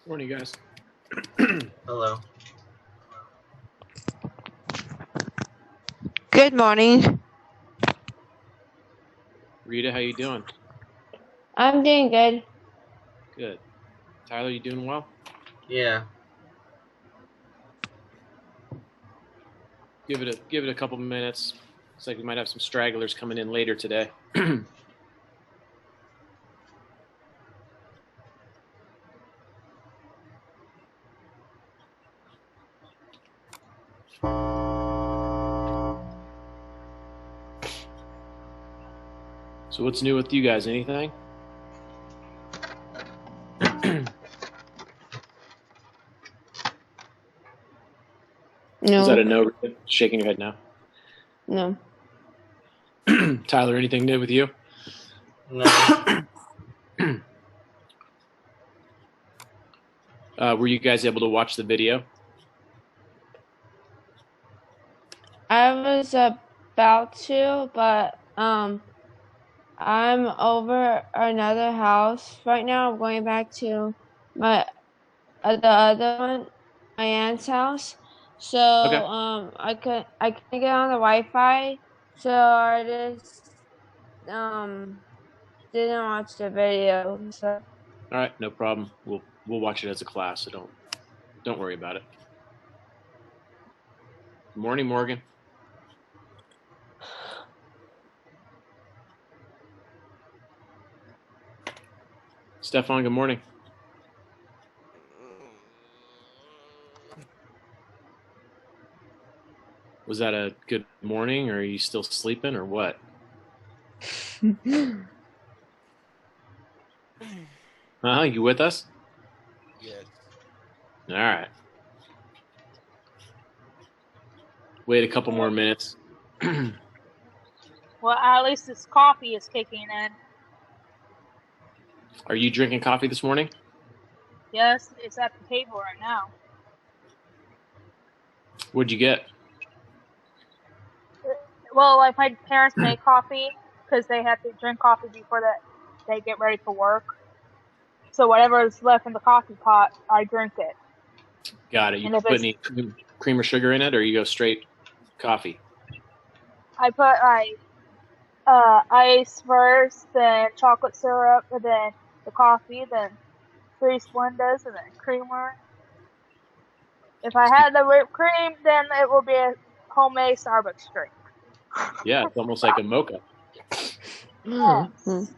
Morning, guys. Hello. Good morning. Rita, how you doing? I'm doing good. Good. Tyler, you doing well? Yeah. Give it a couple minutes. Looks like we might have some stragglers coming in later today. So what's new with you guys? Anything? No. Is that a no? Shaking your head now. No. Tyler, anything new with you? No. Were you guys able to watch the video? I was about to, but I'm over another house right now. I'm going back to my the other one, my aunt's house. So Okay. I couldn't get on the Wi-Fi, so I just didn't watch the video. So All right, no problem. We'll watch it as a class, so don't worry about it. Good morning, Morgan. Stefan, good morning. Was that a good morning, or are you still sleeping, or what? You with us? Yes. All right. Wait a couple more minutes. Well, at least this coffee is kicking in. Are you drinking coffee this morning? Yes, it's at the table right now. What'd you get? Well, like my parents make coffee because they have to drink coffee before they get ready for work. So whatever is left in the coffee pot, I drink it. Got it. You And if put it's, any cream or sugar in it, or you go straight coffee? I put ice first, then chocolate syrup, and then the coffee, then 3 Splendas, and then creamer. If I had the whipped cream, then it will be a homemade Starbucks drink. Yeah, it's almost like a mocha. Yes.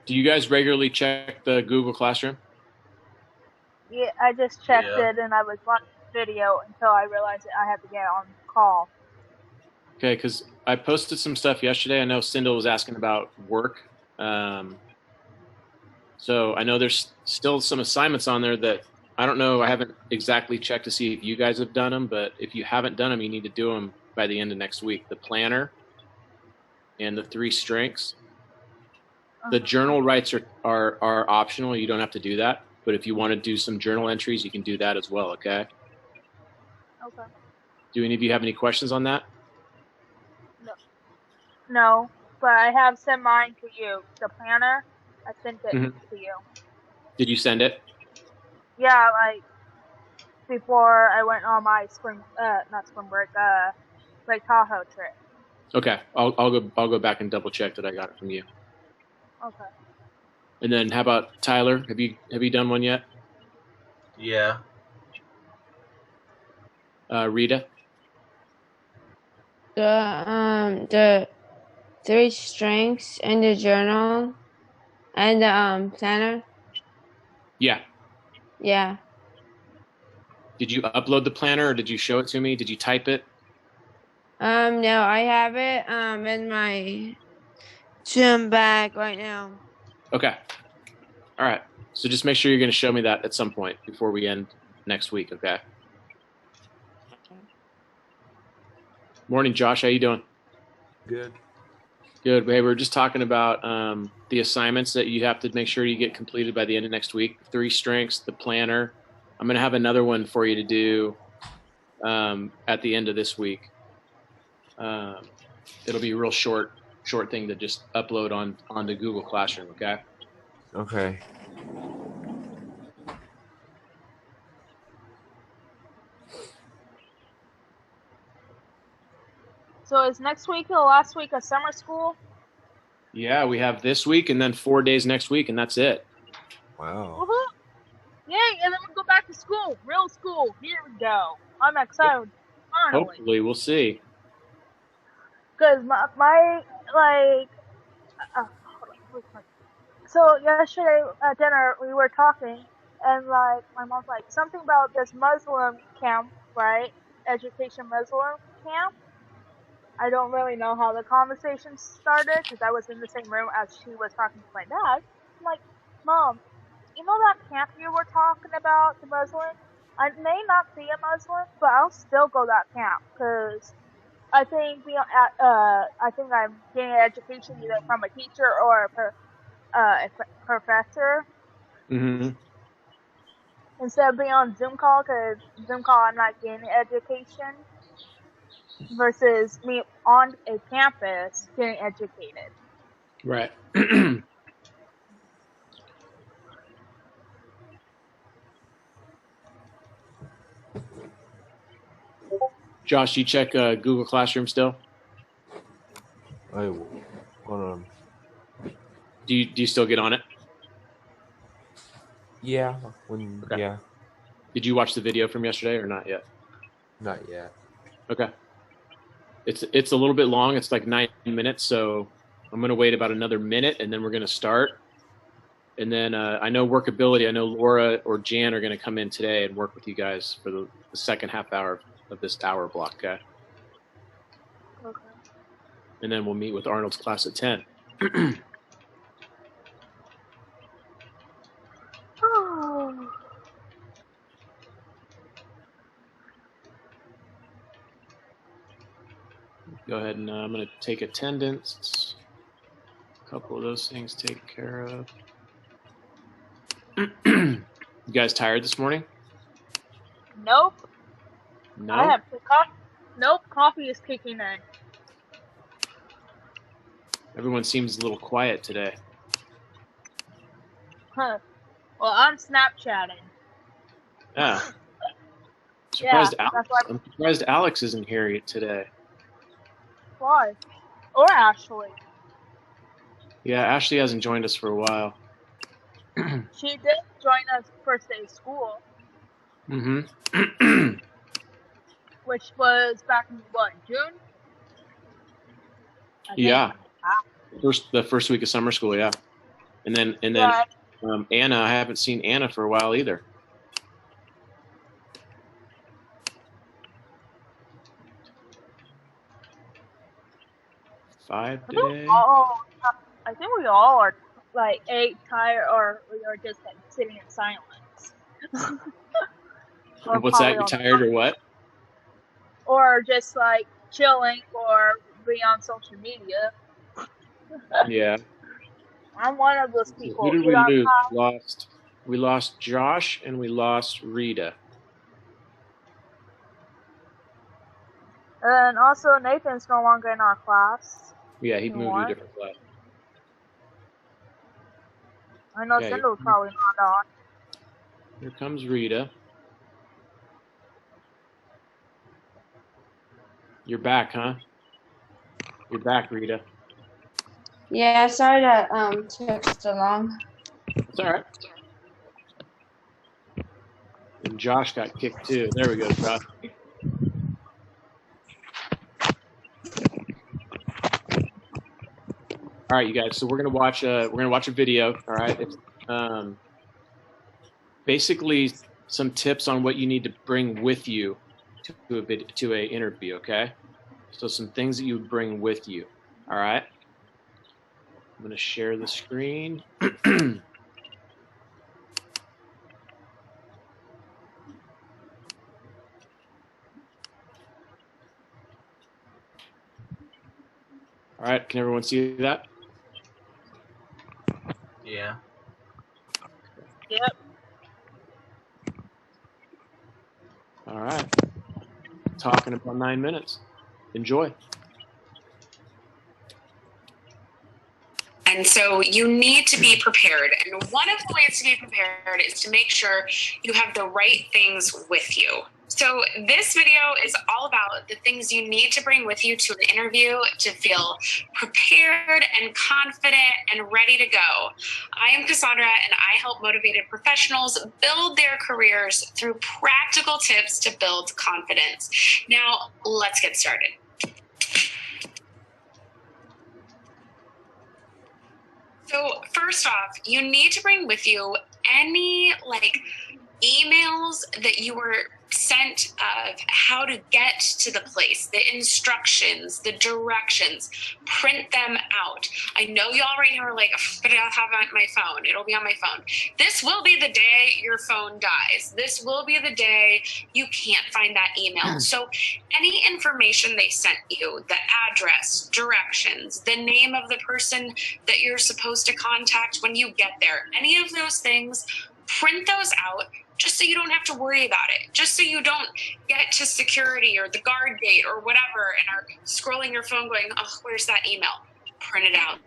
Do you guys regularly check the Google Classroom? Yeah, I just checked Yeah. it and I was watching the video until I realized that I had to get on the call. Okay, because I posted some stuff yesterday. I know Sindel was asking about work. So I know there's still some assignments on there that I don't know. I haven't exactly checked to see if you guys have done them, but if you haven't done them, you need to do them by the end of next week. The planner and the 3 strengths. The journal rights are optional. You don't have to do that. But if you want to do some journal entries, you can do that as well, okay? Okay. Do any of you have any questions on that? No, but I have sent mine to you. The planner, I sent it Mhm. to you. Did you send it? Yeah, like before I went on my not spring break, Lake Tahoe trip. Okay, I'll go back and double check that I got it from you. Okay. And then how about Tyler? Have you done one yet? Yeah. Rita? The 3 strengths in the journal and the planner. Yeah. Yeah. Did you upload the planner or did you show it to me? Did you type it? No, I have it in my gym bag right now. Okay. All right. So just make sure you're going to show me that at some point before we end next week, okay? Morning, Josh. How you doing? Good. Good. Hey, we were just talking about the assignments that you have to make sure you get completed by the end of next week. 3 strengths, the planner. I'm going to have another one for you to do at the end of this week. It'll be real short. short thing to just upload onto Google Classroom. Okay. Okay. So is next week the last week of summer school? Yeah, we have this week and then 4 days next week, and that's it. Wow. Woohoo! Yay! And then we go back to school, real school. Here we go. I'm excited. Finally. Hopefully, we'll see. Because my like, hold on. So yesterday at dinner we were talking, and like my mom's like something about this Muslim camp, right? Education Muslim camp. I don't really know how the conversation started because I was in the same room as she was talking to my dad. I'm like, Mom, you know that camp you were talking about, the Muslim? I may not be a Muslim, but I'll still go that camp because I think I think I'm getting an education either from a teacher or a professor Mm-hmm. instead of being on Zoom call. Because Zoom call I'm not getting education versus me on a campus getting educated. Right. Josh, you check Google Classroom still? Wait, hold on. Do you still get on it? Yeah. Okay. Yeah. Did you watch the video from yesterday or not yet? Not yet. Okay. It's a little bit long. It's like 9 minutes, so I'm gonna wait about another minute and then we're gonna start. And then I know workability. I know Laura or Jan are gonna come in today and work with you guys for the second half hour of this hour block. Okay. Okay. And then we'll meet with Arnold's class at 10. Go ahead and I'm going to take attendance. A couple of those things taken care of. You guys tired this morning? Nope. No? I have coffee. Nope. Coffee is kicking in. Everyone seems a little quiet today. Huh. Well, I'm Snapchatting. Yeah. Yeah, that's why. I'm surprised Alex isn't here today. Why? Or Ashley. Yeah, Ashley hasn't joined us for a while. She did join us first day of school, Mm-hmm. which was back in what, June? I think. Yeah. The first week of summer school, yeah. And then Yeah. Anna, I haven't seen Anna for a while either. Five today. I think we all are like tired, or we are just like sitting in silence. Or What's that? probably You on- tired or what? Or just like chilling, or be on social media. Yeah. I'm one of those people. Who did we Either lose? We lost Josh and we lost Rita. And also Nathan's no longer in our class. Yeah, he moved to a What? different class. I know Yeah, Cinder's probably not on. Here comes Rita. You're back, huh? You're back, Rita. Yeah, sorry that took so long. It's all right. And Josh got kicked too. There we go, Josh. All right, you guys. So we're gonna watch a video. All right. It's basically some tips on what you need to bring with you to a interview. Okay. So some things that you would bring with you. All right. I'm gonna share the screen. All right. Can everyone see that? Yeah. Yep. All right. Talking about 9 minutes. Enjoy. And so you need to be prepared. And one of the ways to be prepared is to make sure you have the right things with you. So this video is all about the things you need to bring with you to an interview to feel prepared and confident and ready to go. I am Cassandra, and I help motivated professionals build their careers through practical tips to build confidence. Now, let's get started. So first off, you need to bring with you any emails that you were sent of how to get to the place, the instructions, the directions. Print them out. I know y'all right now are like, but I'll have it on my phone. It'll be on my phone. This will be the day your phone dies. This will be the day you can't find that email. So any information they sent you, the address, directions, the name of the person that you're supposed to contact when you get there, any of those things, print those out just so you don't have to worry about it, just so you don't get to security or the guard gate or whatever and are scrolling your phone going, oh, where's that email? Print it out.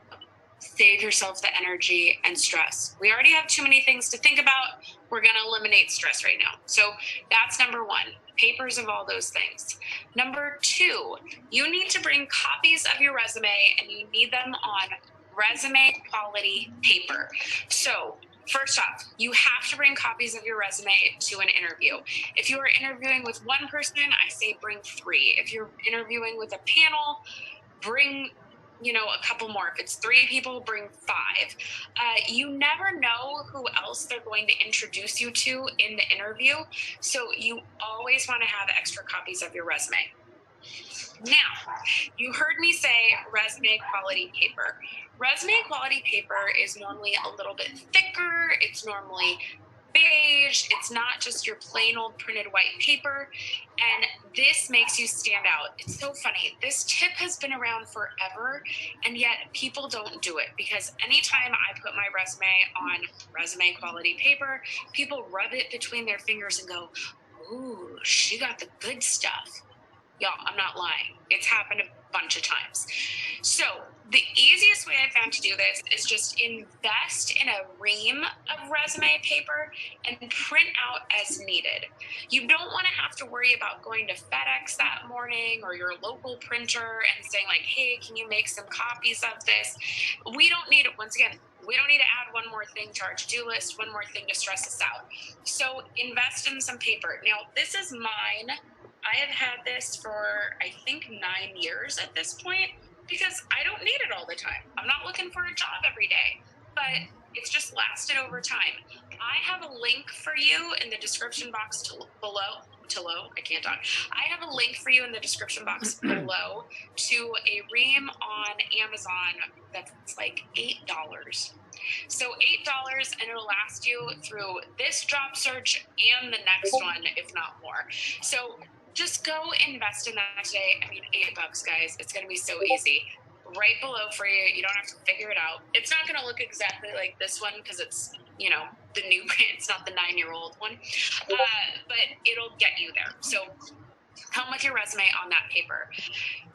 Save yourself the energy and stress. We already have too many things to think about. We're going to eliminate stress right now. So that's number one, papers of all those things. Number two, you need to bring copies of your resume, and you need them on resume quality paper. So first off, you have to bring copies of your resume to an interview. If you are interviewing with one person, I say bring 3. If you're interviewing with a panel, bring a couple more. If it's 3 people, bring 5. You never know who else they're going to introduce you to in the interview, so you always want to have extra copies of your resume. Now, you heard me say resume quality paper. Resume quality paper is normally a little bit thicker. It's normally beige. It's not just your plain old printed white paper. And this makes you stand out. It's so funny. This tip has been around forever, and yet people don't do it, because anytime I put my resume on resume quality paper, people rub it between their fingers and go, ooh, she got the good stuff. Y'all, I'm not lying. It's happened a bunch of times. So the easiest way I found to do this is just invest in a ream of resume paper and print out as needed. You don't want to have to worry about going to FedEx that morning or your local printer and saying like, hey, can you make some copies of this? We don't need it. Once again, we don't need to add one more thing to our to-do list, one more thing to stress us out. So invest in some paper. Now, this is mine. I have had this for, I think, 9 years at this point, because I don't need it all the time. I'm not looking for a job every day, but it's just lasted over time. I have a link for you in the description box below. I can't talk. I have a link for you in the description box below to a ream on Amazon that's like $8. So $8, and it'll last you through this job search and the next one, if not more. So just go invest in that today. I mean, $8, guys. It's going to be so easy. Right below for you. You don't have to figure it out. It's not going to look exactly like this one because it's, the new brand. It's not the 9-year-old one. But it'll get you there. So come with your resume on that paper.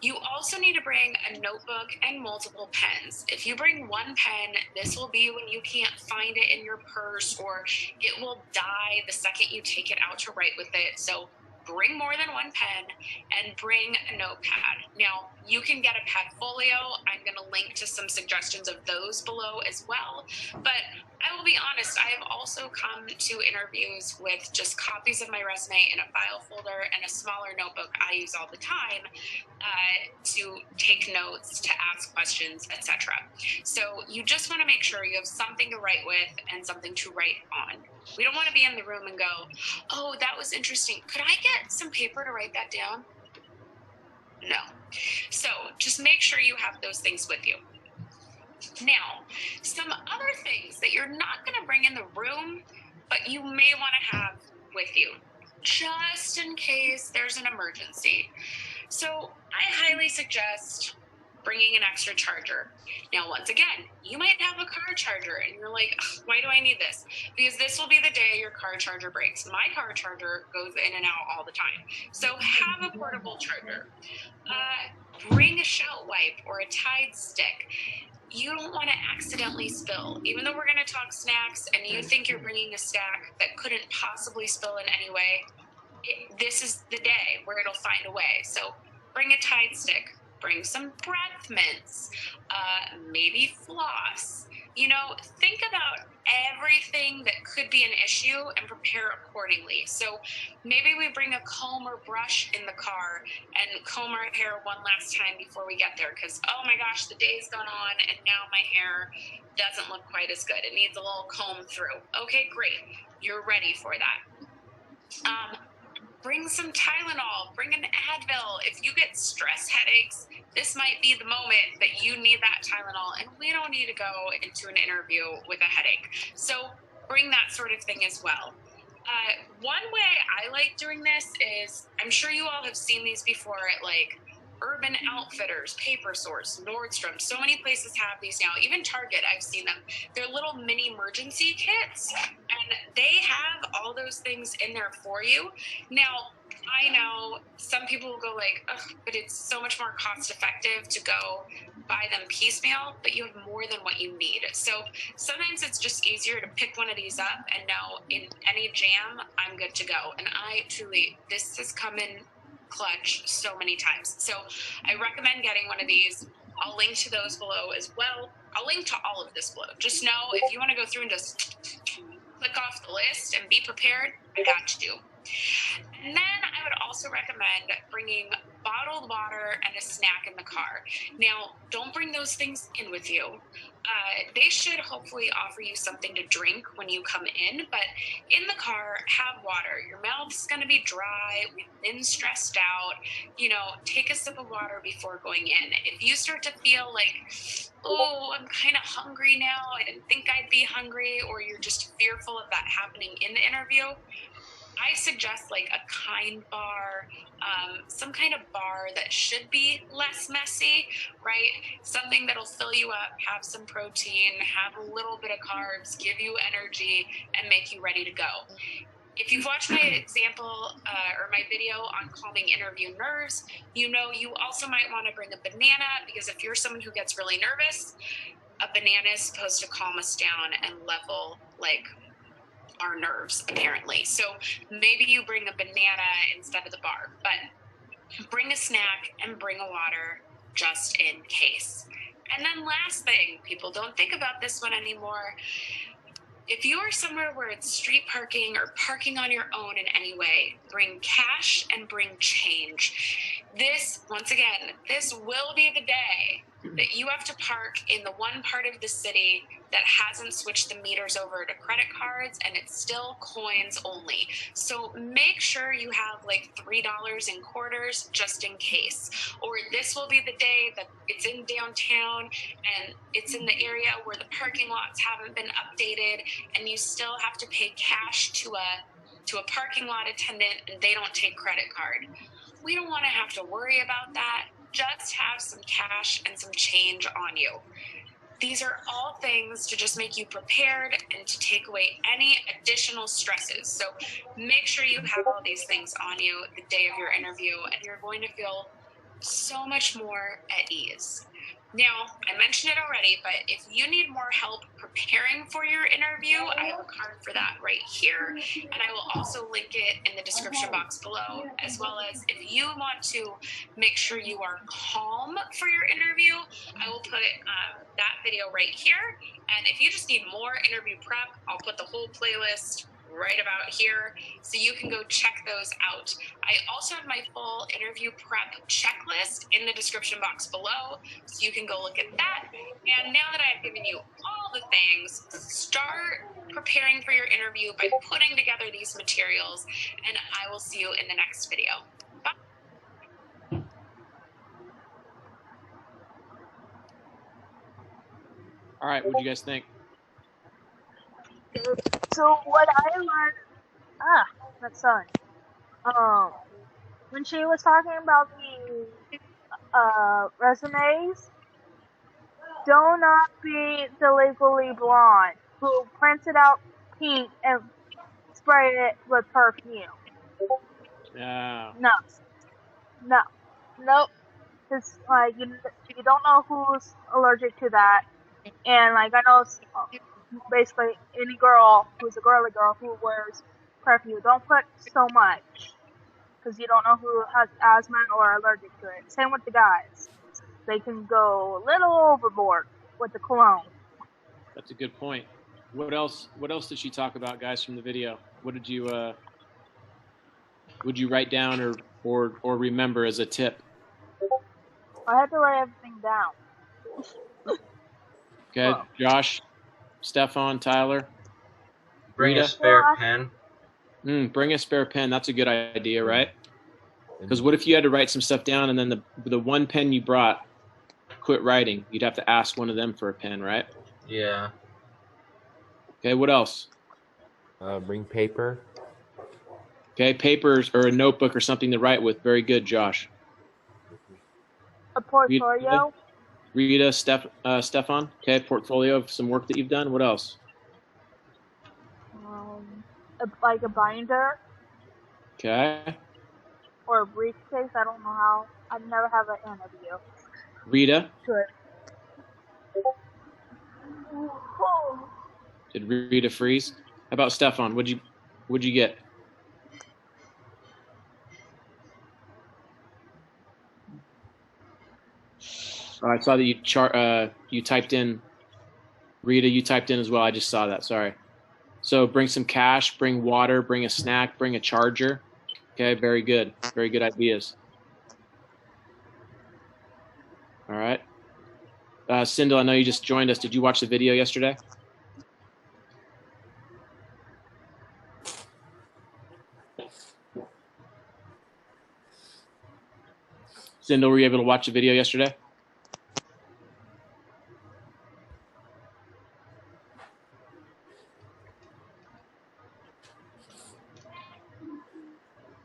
You also need to bring a notebook and multiple pens. If you bring one pen, this will be when you can't find it in your purse, or it will die the second you take it out to write with it. So bring more than one pen and bring a notepad. Now, you can get a Padfolio. I'm going to link to some suggestions of those below as well. But I will be honest, I have also come to interviews with just copies of my resume in a file folder and a smaller notebook I use all the time to take notes, to ask questions, etc. So you just want to make sure you have something to write with and something to write on. We don't want to be in the room and go, oh, that was interesting. Could I get some paper to write that down? No. So just make sure you have those things with you. Now, some other things that you're not going to bring in the room, but you may want to have with you, just in case there's an emergency. So I highly suggest bringing an extra charger. Now, once again, you might have a car charger and you're like, why do I need this? Because this will be the day your car charger breaks. My car charger goes in and out all the time. So have a portable charger. Bring a shell wipe or a Tide stick. you don't want to accidentally spill. Even though we're going to talk snacks and you think you're bringing a snack that couldn't possibly spill in any way, this is the day where it'll find a way. So bring a Tide stick, bring some breath mints, maybe floss. You know, think about everything that could be an issue and prepare accordingly. So maybe we bring a comb or brush in the car and comb our hair one last time before we get there, because oh my gosh, the day's gone on and now my hair doesn't look quite as good. It needs a little comb through. Okay, great. You're ready for that. Bring some Tylenol, bring an Advil. If you get stress headaches, this might be the moment that you need that Tylenol, and we don't need to go into an interview with a headache. So bring that sort of thing as well. One way I like doing this is, I'm sure you all have seen these before at like Urban Outfitters, Paper Source, Nordstrom. So many places have these now. Even Target, I've seen them. They're little mini emergency kits, and they have all those things in there for you. Now, I know some people will go like, ugh, but it's so much more cost effective to go buy them piecemeal, but you have more than what you need. So sometimes it's just easier to pick one of these up and know in any jam, I'm good to go. And I truly, this has come in clutch so many times. So I recommend getting one of these. I'll link to those below as well. I'll link to all of this below. Just know if you want to go through and just click off the list and be prepared, I got you. And then I would also recommend bringing bottled water and a snack in the car. Now, don't bring those things in with you. They should hopefully offer you something to drink when you come in, but in the car, have water. Your mouth's going to be dry. We've been stressed out. You know, take a sip of water before going in. If you start to feel like, oh, I'm kind of hungry now, I didn't think I'd be hungry, or you're just fearful of that happening in the interview, I suggest like a Kind bar, some kind of bar that should be less messy, right? Something that'll fill you up, have some protein, have a little bit of carbs, give you energy, and make you ready to go. If you've watched my example or my video on calming interview nerves, you know you also might want to bring a banana, because if you're someone who gets really nervous, a banana is supposed to calm us down and level like our nerves, apparently. So maybe you bring a banana instead of the bar, but bring a snack and bring a water just in case. And then last thing, people don't think about this one anymore. If you are somewhere where it's street parking or parking on your own in any way, bring cash and bring change. This, once again, this will be the day that you have to park in the one part of the city that hasn't switched the meters over to credit cards, and it's still coins only. So make sure you have like $3 in quarters just in case. Or this will be the day that it's in downtown and it's in the area where the parking lots haven't been updated, and you still have to pay cash to a parking lot attendant and they don't take credit card. We don't want to have to worry about that. Just have some cash and some change on you. These are all things to just make you prepared and to take away any additional stresses. So make sure you have all these things on you the day of your interview, and you're going to feel so much more at ease. Now, I mentioned it already, but if you need more help preparing for your interview, I have a card for that right here. And I will also link it in the description box below, as well as if you want to make sure you are calm for your interview, I will put that video right here. And if you just need more interview prep, I'll put the whole playlist right about here, so you can go check those out. I also have my full interview prep checklist in the description box below, so you can go look at that. And now that I've given you all the things, start preparing for your interview by putting together these materials, and I will see you in the next video. Bye. All right, what do you guys think? So what I learned, that's son. When she was talking about the resumes, do not be the Legally Blonde who prints it out pink and spray it with perfume. Yeah. No, nope. It's like you don't know who's allergic to that. And like I know, basically any girl who's a girly girl who wears perfume, don't put so much because you don't know who has asthma or allergic to it. Same with the guys; they can go a little overboard with the cologne. That's a good point. What else? What else did she talk about, guys, from the video? What did you would you write down or remember as a tip? I had to write everything down. Okay, Well, Josh, Stefan, Tyler, Bring a Rita. spare Yeah. pen. Bring a spare pen. That's a good idea, right? And Because what if you had to write some stuff down and then the one pen you brought quit writing? You'd have to ask one of them for a pen, right? Yeah. Okay, what else? bring paper. Okay, papers or a notebook or something to write with. Very good, Josh. A portfolio, Rita, Stefan. Okay, portfolio of some work that you've done. What else? like a binder Okay, or a briefcase. I don't know how. I've never had an interview Rita. to it. Did Rita freeze? How about Stefan? What'd you get? Oh, I saw that you typed in Rita. You typed in as well. I just saw that. Sorry. So bring some cash, bring water, bring a snack, bring a charger. Okay, very good. Very good ideas. All right. Sindel, I know you just joined us. Did you watch the video yesterday? Sindel, were you able to watch the video yesterday?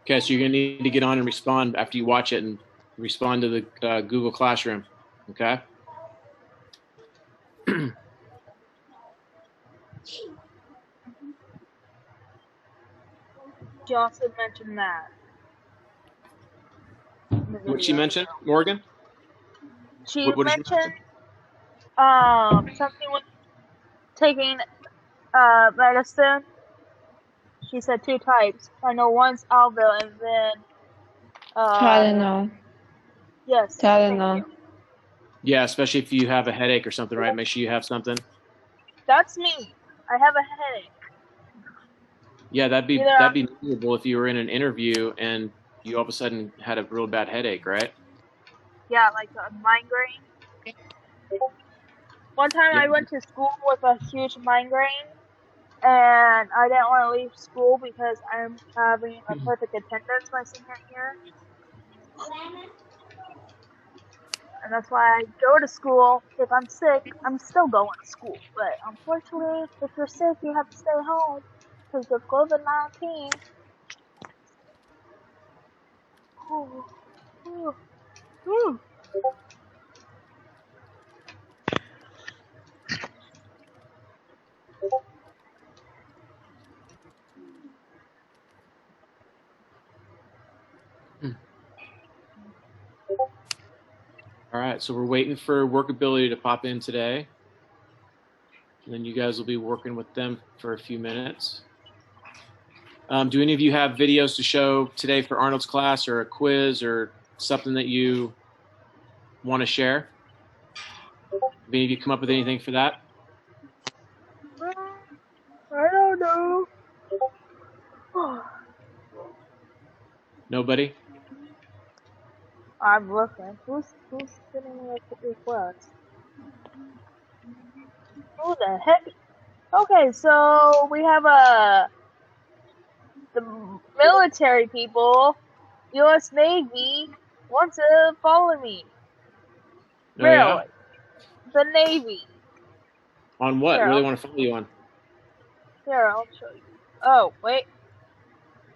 Okay, so you're going to need to get on and respond after you watch it and respond to the Google Classroom. Okay? She also mentioned that. in the What she video. mentioned, Morgan? She What did she mentioned something with taking medicine. She said 2 types. I know one's Alvil and then Tylenol. yes. Tylenol. Thank you. Yeah, especially if you have a headache or something, right? Make sure you have something. That's me. I have a headache. Yeah, that'd be Either miserable if you were in an interview and you all of a sudden had a real bad headache, right? Yeah, like a migraine. One time Yeah. I went to school with a huge migraine, and I didn't want to leave school because I'm having a perfect attendance my senior year. And that's why I go to school. If I'm sick, I'm still going to school. But unfortunately, if you're sick, you have to stay home because of COVID-19. Ooh, ooh, ooh. All right, so we're waiting for workability to pop in today. And then you guys will be working with them for a few minutes. Do any of you have videos to show today for Arnold's class or a quiz or something that you want to share? Have any of you come up with anything for that? I don't know. Nobody? I'm looking. Who's sitting with the request? Who the heck? Okay, so we have the military people, U.S. Navy, want to follow me. Oh, yeah? Really? The Navy. On what? Here, What do they want to follow you on? Here, I'll show you. Oh, wait.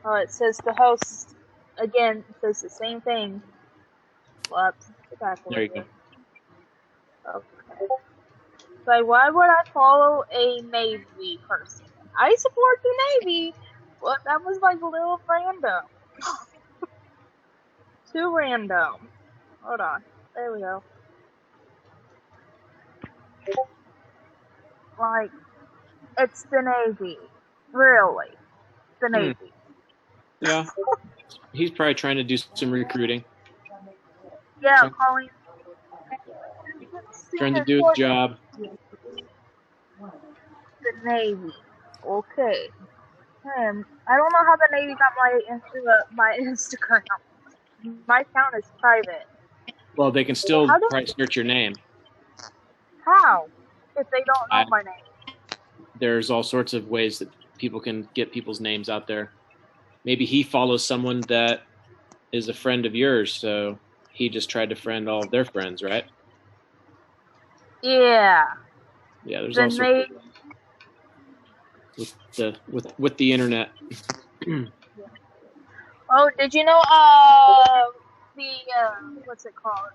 Oh, it says the host. Again, it says the same thing. Whoops. There you go. Okay. So why would I follow a Navy person? I support the Navy. Well, that was like a little random. Too random. Hold on. There we go. like, it's the Navy. Really. The Navy. Yeah. He's probably trying to do some recruiting. Yeah, Colleen. Trying to do his job. The Navy. Okay. I don't know how the Navy got my Instagram. My account is private. Well, they can still probably search your name. How? If they don't know my name. There's all sorts of ways that people can get people's names out there. Maybe he follows someone that is a friend of yours, so he just tried to friend all of their friends, right? Yeah. Yeah, there's all sorts of with the internet. Oh, did you know what's it called?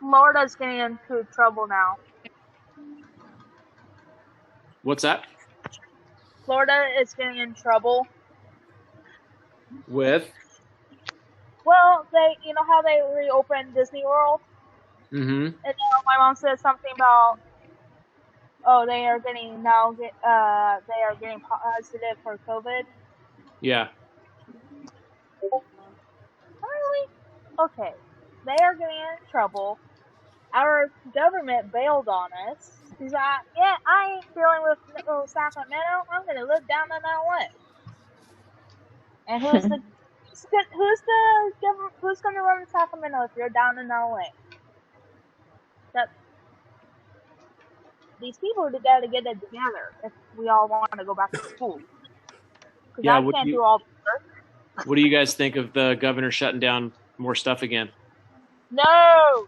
Florida's getting into trouble now. What's that? Florida is getting in trouble. With? Well, you know how they reopened Disney World? Mm-hmm. And my mom said something about, they are getting positive for COVID. Yeah. Really? Okay. They are getting in trouble. Our government bailed on us. He's like, yeah, I ain't dealing with Sacramento. I'm gonna live down in LA. And who's gonna run Sacramento if you're down in LA? These people got to get it together if we all want to go back to school. Yeah, I can't do all the work. What do you guys think of the governor shutting down more stuff again? No.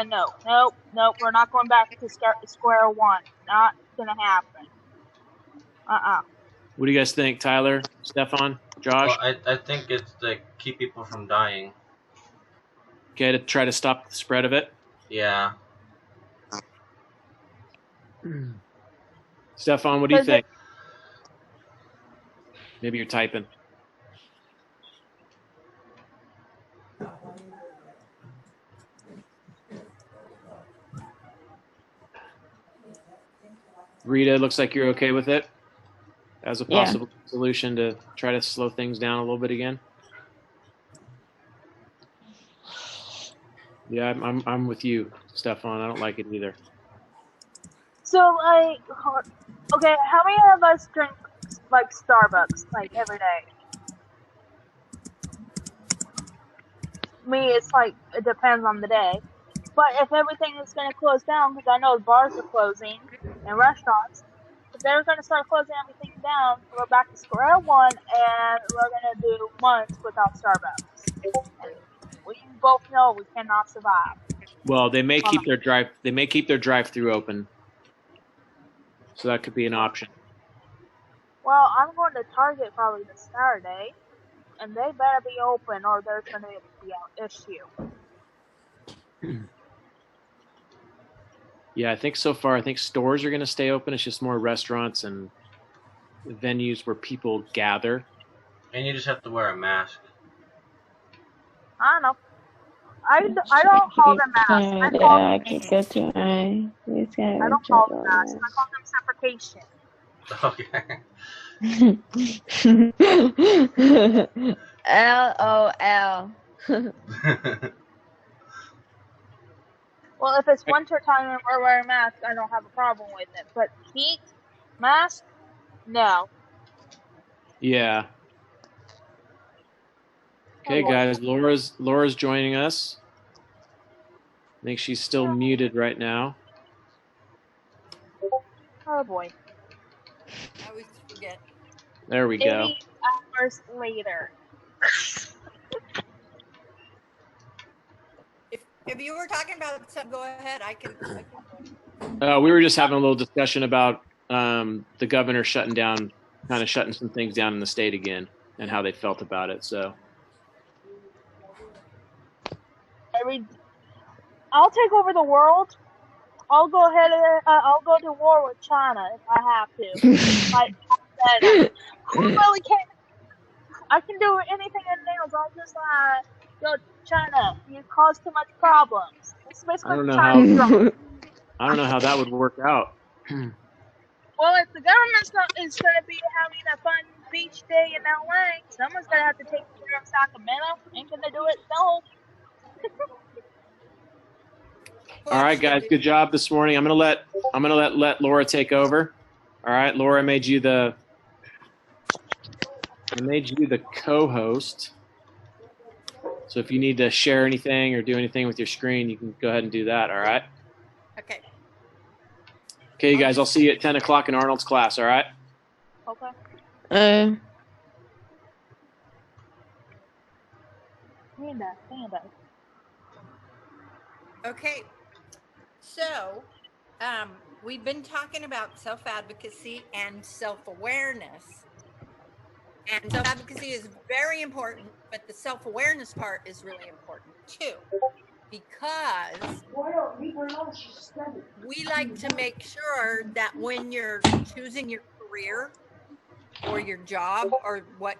Nope. We're not going back to square one. Not gonna happen. What do you guys think, Tyler, Stefan, Josh? Well, I think it's to keep people from dying. Okay, to try to stop the spread of it? Yeah. Stefan, what do you think? Maybe you're typing. Rita, looks like you're okay with it as a possible solution to try to slow things down a little bit again. Yeah, I'm with you, Stefan. I don't like it either. So, okay, how many of us drink, Starbucks, every day? Me, it's it depends on the day. But if everything is going to close down, because I know bars are closing and restaurants, if they're going to start closing everything down, we're back to square one, and we're going to do months without Starbucks. And we both know we cannot survive. Well, they may keep their drive-through open. So that could be an option. Well, I'm going to Target probably this Saturday, and they better be open or there's going to be an issue. Yeah, I think so far, stores are going to stay open. It's just more restaurants and venues where people gather. And you just have to wear a mask. I don't know. I don't call them masks. I don't call them masks. I call them suffocation. Okay. LOL. Well, if it's winter time and we're wearing masks, I don't have a problem with it. But heat, mask, no. Yeah. Okay, guys, Laura's joining us. I think she's still muted right now. Oh boy. I always forget. There we go. 8 hours later. If you were talking about something, go ahead. I can. We were just having a little discussion about the governor shutting some things down in the state again and how they felt about it. So I'll take over the world. I'll go ahead and I'll go to war with China if I have to. I really can't. I can do anything in nails. I'll just go China. You cause too much problems. It's basically China's problem. I I don't know how that would work out. Well, if the government is going to be having a fun beach day in LA, someone's going to have to take care of Sacramento. Ain't going to do it no. All right, guys, good job this morning. I'm gonna let Laura take over. All right, Laura, I made you the co-host. So if you need to share anything or do anything with your screen, you can go ahead and do that. All right. Okay. Okay, you guys. I'll see you at 10 o'clock in Arnold's class. All right. Okay. Panda. Okay. So, we've been talking about self-advocacy and self-awareness. And self-advocacy is very important, but the self-awareness part is really important too. Because we like to make sure that when you're choosing your career or your job or what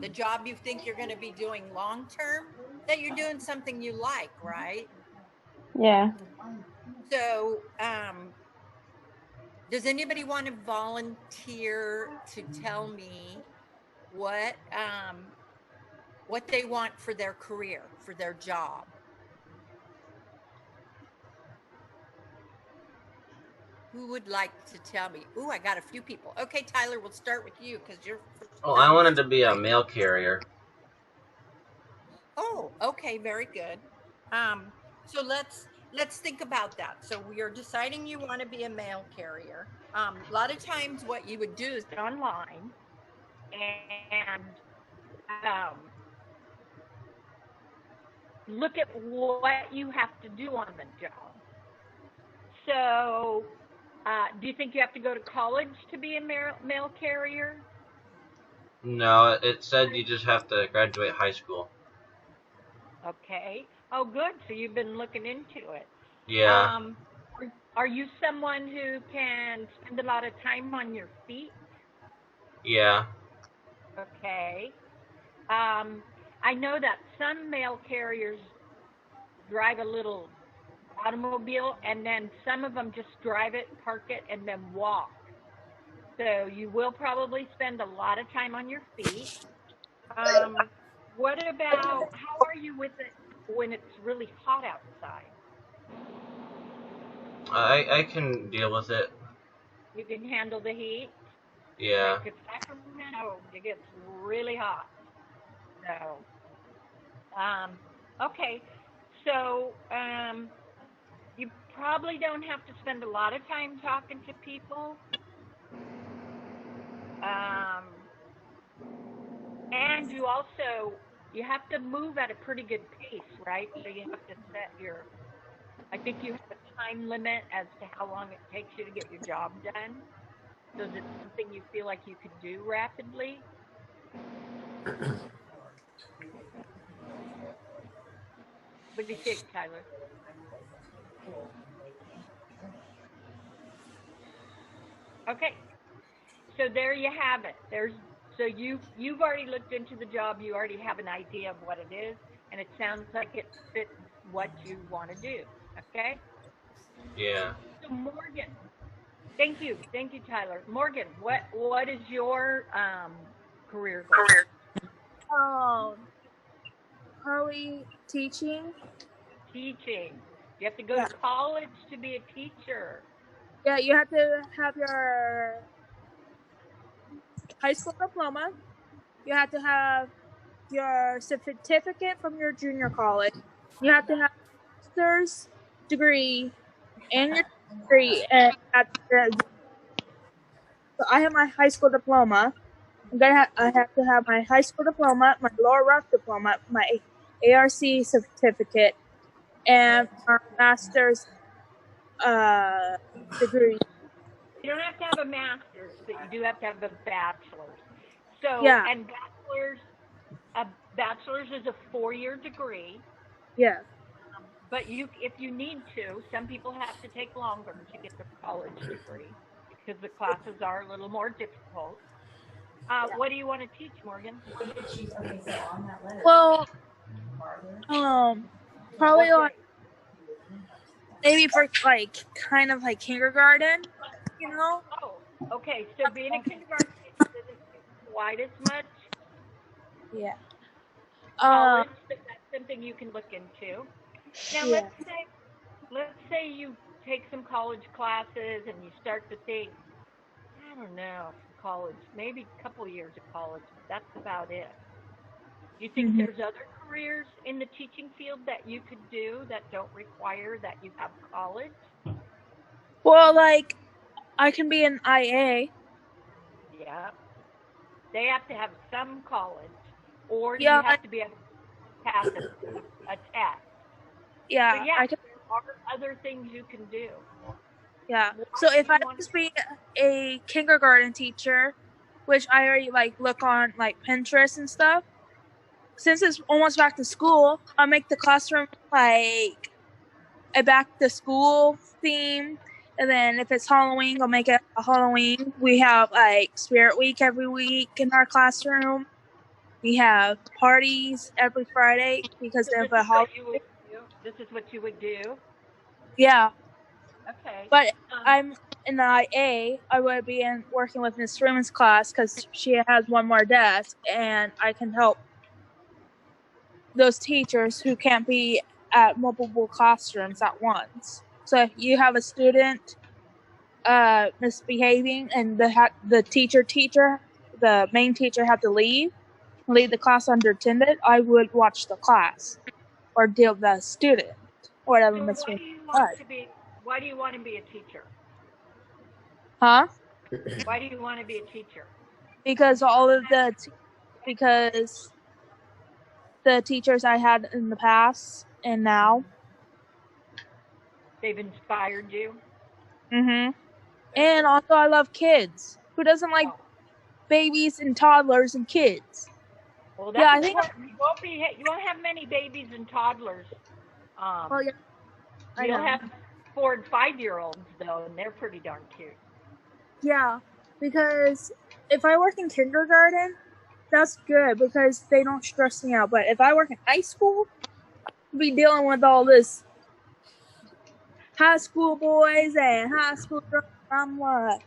the job you think you're going to be doing long term, that you're doing something you like, right? Yeah. So, does anybody want to volunteer to tell me what they want for their career, for their job? Who would like to tell me? Ooh, I got a few people. Okay, Tyler, we'll start with you because you're first. Oh, I wanted to be a mail carrier. Oh, okay, very good. So let's think about that. So we are deciding you want to be a mail carrier. A lot of times what you would do is go online and look at what you have to do on the job. So do you think you have to go to college to be a mail carrier? No, it said you just have to graduate high school. Okay. Oh, good. So you've been looking into it. Yeah. Are you someone who can spend a lot of time on your feet? Yeah. Okay. I know that some mail carriers drive a little automobile, and then some of them just drive it, park it, and then walk. So you will probably spend a lot of time on your feet. What about, how are you with it when it's really hot outside? I can deal with it. You can handle the heat? Yeah. Because Sacramento, it gets really hot. So, okay. So, you probably don't have to spend a lot of time talking to people. And you have to move at a pretty good pace, right? So you have to I think you have a time limit as to how long it takes you to get your job done. So is it something you feel like you could do rapidly? What do you think, Tyler? Okay. So there you have it. So you've already looked into the job. You already have an idea of what it is, and it sounds like it fits what you want to do. Okay. Yeah. So Morgan, thank you, Tyler. Morgan, what is your career goal? Probably teaching. Teaching. You have to go to college to be a teacher. Yeah, you have to have your high school diploma. You have to have your certificate from your junior college. You have to have a master's degree and your degree. And so I have my high school diploma. I have to have my high school diploma, my lower rough diploma, my ARC certificate, and my master's degree. You don't have to have a master's, but you do have to have a bachelor's. So, Yeah. and a bachelor's is a 4-year degree. Yeah. But if you need to, some people have to take longer to get their college degree because the classes are a little more difficult. What do you want to teach, Morgan? Well, probably like maybe for like kind of like kindergarten, you know? Oh, okay. So being a kindergarten teacher doesn't pay quite as much. Yeah. College, so that's something you can look into. Now, Yeah. let's say you take some college classes and you start to think, I don't know, college, maybe a couple years of college, but that's about it. You think there's other careers in the teaching field that you could do that don't require that you have college? Well, like I can be an IA. Yeah. They have to have some college, or you Yeah, have to be able to pass a test. yeah, But yeah, I can. there are other things you can do. Yeah. What So if do I you want to just be a kindergarten teacher, which I already like look on like Pinterest and stuff, since it's almost back to school, I'll make the classroom like a back to school theme. And then if it's Halloween, I'll make it a Halloween. We have like Spirit Week every week in our classroom. We have parties every Friday because So of this a is what holiday. you would do. This is what you would do. Yeah. Okay. But I'm in the IA. I would be working with Miss Freeman's class because she has one more desk, and I can help those teachers who can't be at multiple classrooms at once. So if you have a student misbehaving and the the main teacher had to leave the class unattended, I would watch the class or deal with the student, or whatever So Miss why Freeman do you want said. to be? Why do you want to be a teacher? Huh? Why do you want to be a teacher? Because because the teachers I had in the past and now. They've inspired you. And also I love kids. Who doesn't like babies and toddlers and kids? Well, Yeah, that's I think. important. You won't have many babies and toddlers. Oh yeah, I You'll know. have 4 and 5-year-olds though, and they're pretty darn cute. Yeah, because if I work in kindergarten, that's good because they don't stress me out. But if I work in high school, I'll be dealing with all this high school boys and high school girls. I'm like,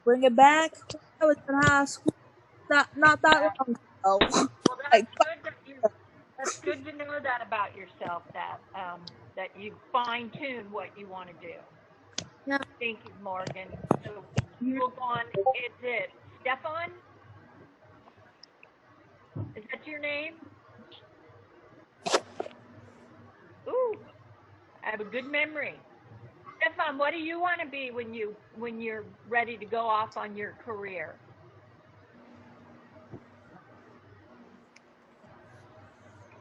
bring it back. I was in high school not that long ago. Well, Like, that's good to know that about yourself. That you fine tune what you want to do. yeah. Thank you, Morgan. So we'll go on. Is it Stefan? Is that your name? Ooh, I have a good memory. Stefan, what do you want to be when you're ready to go off on your career?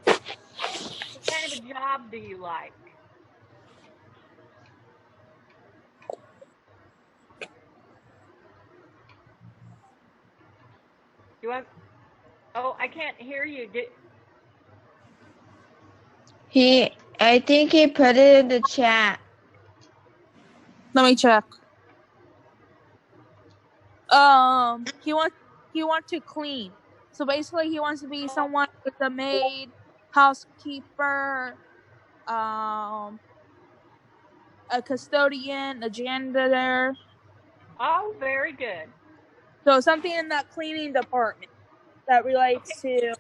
What kind of a job do you like? Do I? Oh, I can't hear you. I think he put it in the chat. Let me check. He wants to clean. So basically, he wants to be someone with a maid, housekeeper, a custodian, a janitor. Oh, very good. So something in that cleaning department that relates to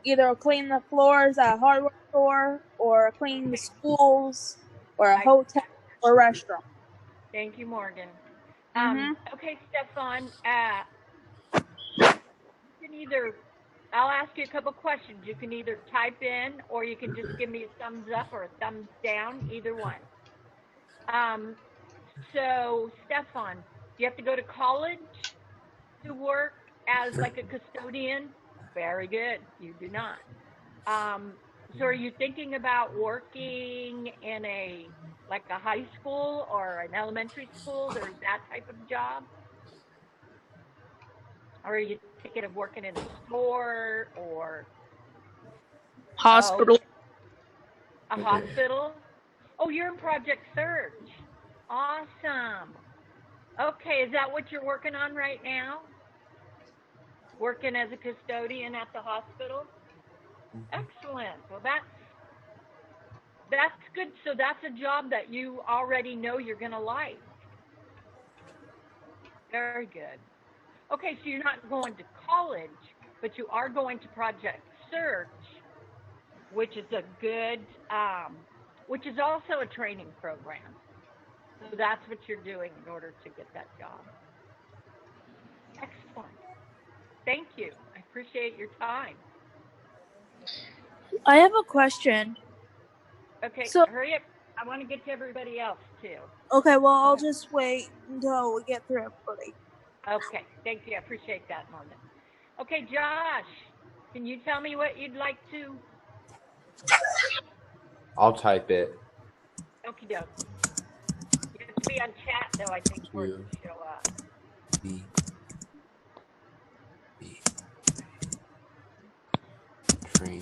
either clean the floors at a hardware store or clean the schools or a hotel or restaurant. Thank you, Morgan. Mhm. Okay, Stefan. You can either. I'll ask you a couple questions. You can either type in or you can just give me a thumbs up or a thumbs down. Either one. So, Stefan, do you have to go to college to work as like a custodian? Very good. You do not. So, are you thinking about working in like a high school or an elementary school? There's that type of job? Or are you thinking of working in a store or Hospital. a hospital? Oh, you're in Project Surge. Awesome. Okay, is that what you're working on right now? Working as a custodian at the hospital? Excellent. Well, That's good. So that's a job that you already know you're going to like. Very good. Okay, so you're not going to college, but you are going to Project Search, which is a good, which is also a training program. So that's what you're doing in order to get that job. Excellent. Thank you. I appreciate your time. I have a question. Okay, So, hurry up. I want to get to everybody else too. okay, well, I'll just wait until we get through everybody. Okay, thank you. I appreciate that, Norman. Okay, Josh, can you tell me what you'd like to? I'll type it. Okie doke. You have to be on chat though, I think, for it You. to show up. B. B. Train.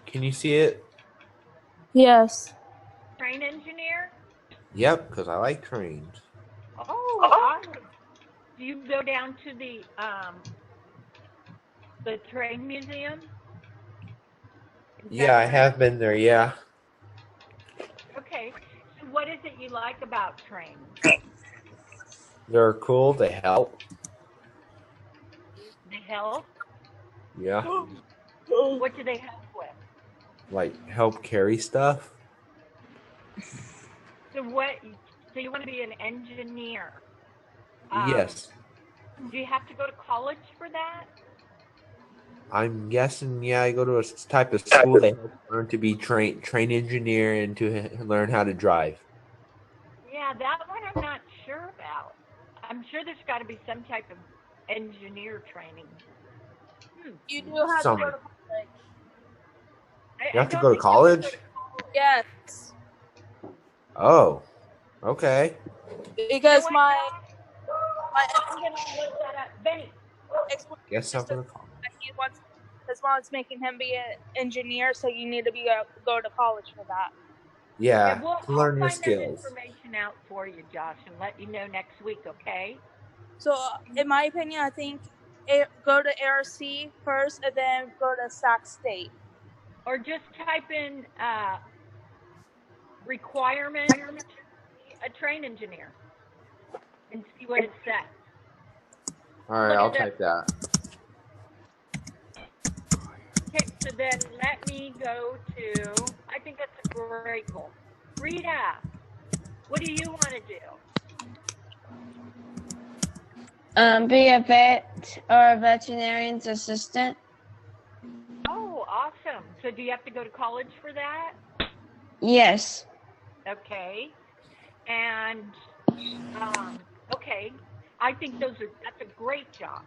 Can you see it? Yes. Train engineer? Yep, because I like trains. Oh, awesome. Do you go down to the train museum? Yeah, I have been there, yeah. Okay. So what is it you like about trains? They're cool, they help. They help? Yeah. What do they help with? Like, help carry stuff. So you want to be an engineer? Yes. Do you have to go to college for that? I'm guessing, yeah, I go to a type of school they help learn to be train engineer and to learn how to drive. Yeah, that one I'm not sure about. I'm sure there's got to be some type of engineer training. You do have Some. to go to college. You have to go to college? Yes. Oh, okay. Because my I'm going to look that up. Benny. Guess I'm gonna call. he wants his mom's making him be an engineer, so you need to go to college for that. Yeah, We'll to learn your find skills. that information out for you, Josh, and let you know next week, okay? So, in my opinion, I think go to ARC first, and then go to Sac State. Or just type in requirements to be a train engineer and see what it says. All right, I'll type that. Okay, so then let me go to, I think that's a great goal. Rita, what do you want to do? Be a vet or a veterinarian's assistant. Oh, awesome. So do you have to go to college for that? Yes. Okay. And, okay, I think that's a great job.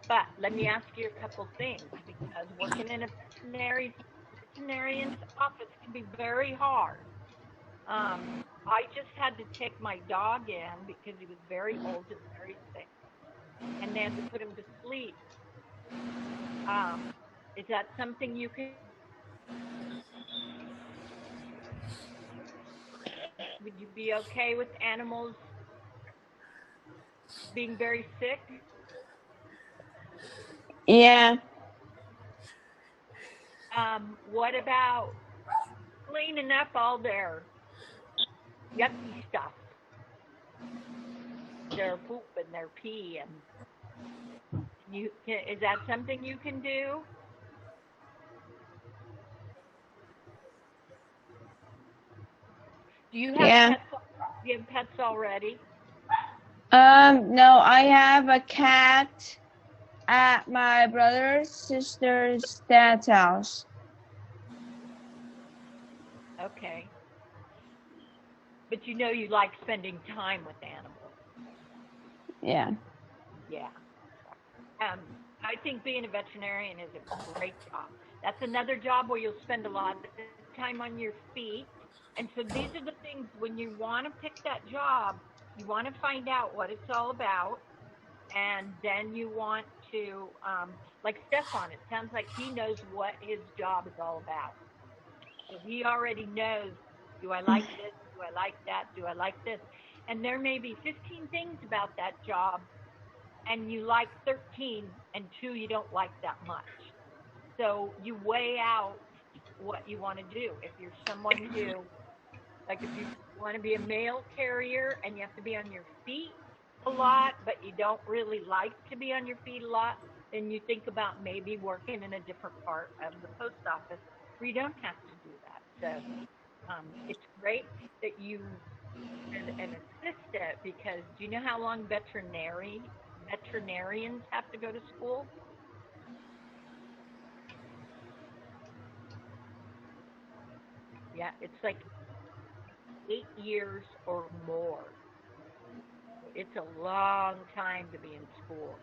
But let me ask you a couple things, because working in a veterinarian's office can be very hard. I just had to take my dog in because he was very old and very sick, and they had to put him to sleep. Is that something you can? Would you be okay with animals being very sick? Yeah. What about cleaning up all their yucky stuff? Their poop and their pee, and is that something you can do? Do you have pets? Do you have pets already? No, I have a cat at my brother's sister's dad's house. Okay. But you know you like spending time with animals. Yeah. Yeah. I think being a veterinarian is a great job. That's another job where you'll spend a lot of time on your feet. And so these are the things when you want to pick that job, you want to find out what it's all about and then you want to, like Stefan, it sounds like he knows what his job is all about. So he already knows, do I like this? Do I like that? Do I like this? And there may be 15 things about that job, and you like 13, and 2 you don't like that much. So you weigh out what you want to do. If you're someone who, like if you want to be a mail carrier and you have to be on your feet a lot, but you don't really like to be on your feet a lot, then you think about maybe working in a different part of the post office where you don't have to do that. So it's great that you an assistant, because do you know how long veterinarians have to go to school? Yeah, it's like 8 years or more. It's a long time to be in school.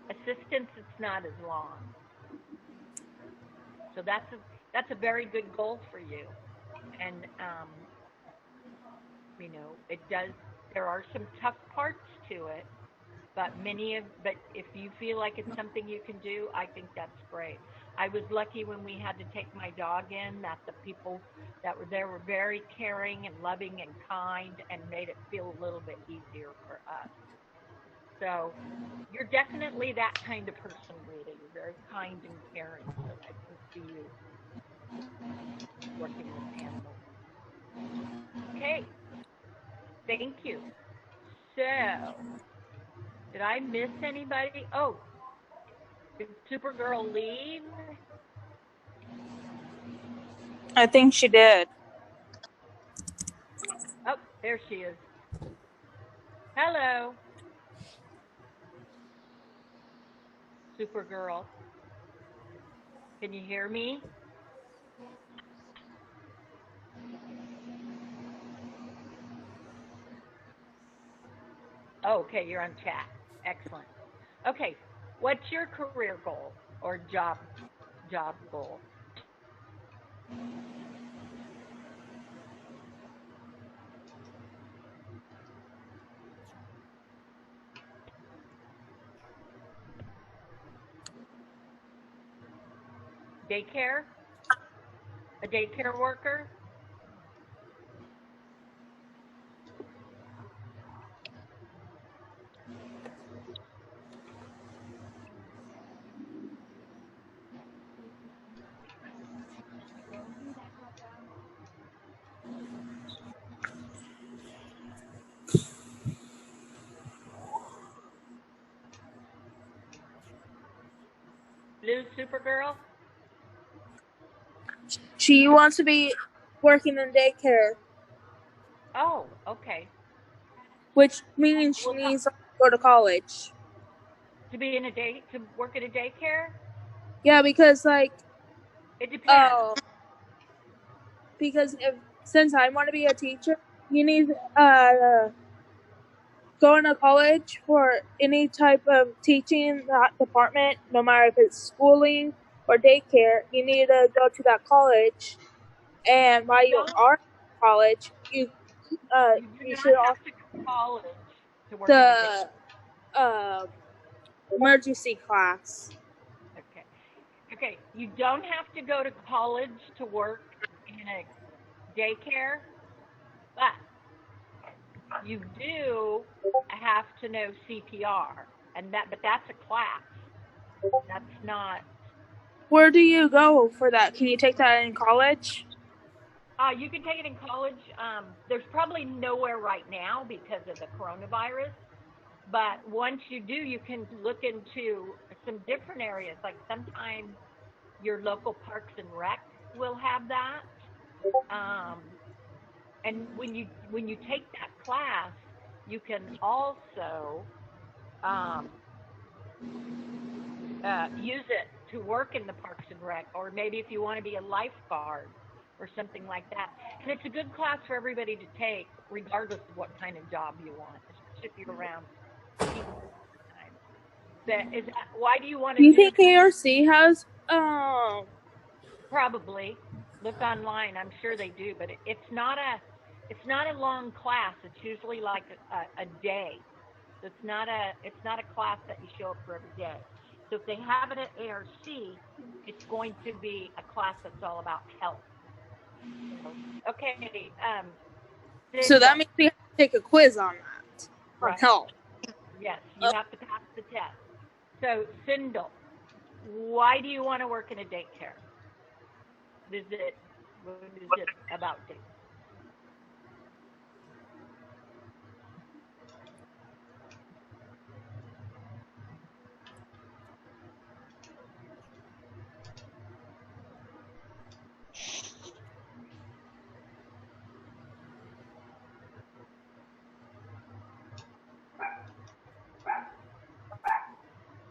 Assistants, it's not as long. So that's a very good goal for you. And you know, it does. There are some tough parts to it, but if you feel like it's something you can do, I think that's great. I was lucky when we had to take my dog in, that the people that were there were very caring and loving and kind, and made it feel a little bit easier for us. So you're definitely that kind of person, Rita. You're very kind and caring. So I can see you working with animals. Okay, thank you. So, did I miss anybody? Oh, did Supergirl leave? I think she did. Oh, there she is. Hello, Supergirl. Can you hear me? Oh, okay, you're on chat. Excellent. Okay, what's your career goal or job goal? Daycare? A daycare worker? Blue Supergirl? She wants to be working in daycare, Oh, okay. which means she Well, needs to go to college. to work at a daycare? Yeah, because It depends. because since I want to be a teacher, you need going to college for any type of teaching in that department, no matter if it's schooling or daycare. You need to go to that college, and while you are in college, You do should not have also to go to college to work in a daycare. the emergency class. Okay. Okay. You don't have to go to college to work in a daycare, but you do have to know CPR, but that's a class. That's not. Where do you go for that? Can you take that in college? You can take it in college. There's probably nowhere right now because of the coronavirus. But once you do, you can look into some different areas. Like sometimes your local parks and rec will have that. And when you take that class, you can also use it to work in the parks and rec, or maybe if you want to be a lifeguard or something like that. And it's a good class for everybody to take, regardless of what kind of job you want, especially if you're around people all the time. Why do you want Do to you do think that? ARC has Probably look online. I'm sure they do, but it's not a long class. It's usually like a day. So it's not a class that you show up for every day. So if they have it at ARC, it's going to be a class that's all about health. So, okay, So that Sindel, means we have to take a quiz on that. On right? health. Yes, you have to pass the test. So Sindel, why do you want to work in a daycare? What is it about daycare?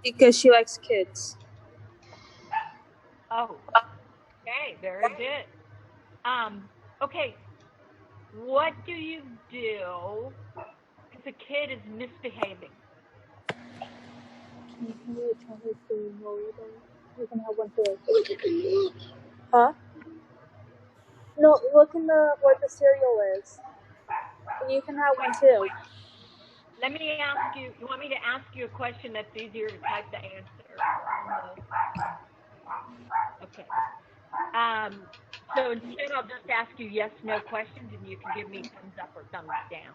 Because she likes kids. Oh, okay, very good. Okay, what do you do if a kid is misbehaving? You can have one too. Huh? No, look in where the cereal is. And you can have one too. Let me ask you. You want me to ask you a question that's easier to type the answer? Okay. So instead, I'll just ask you yes/no questions, and you can give me thumbs up or thumbs down.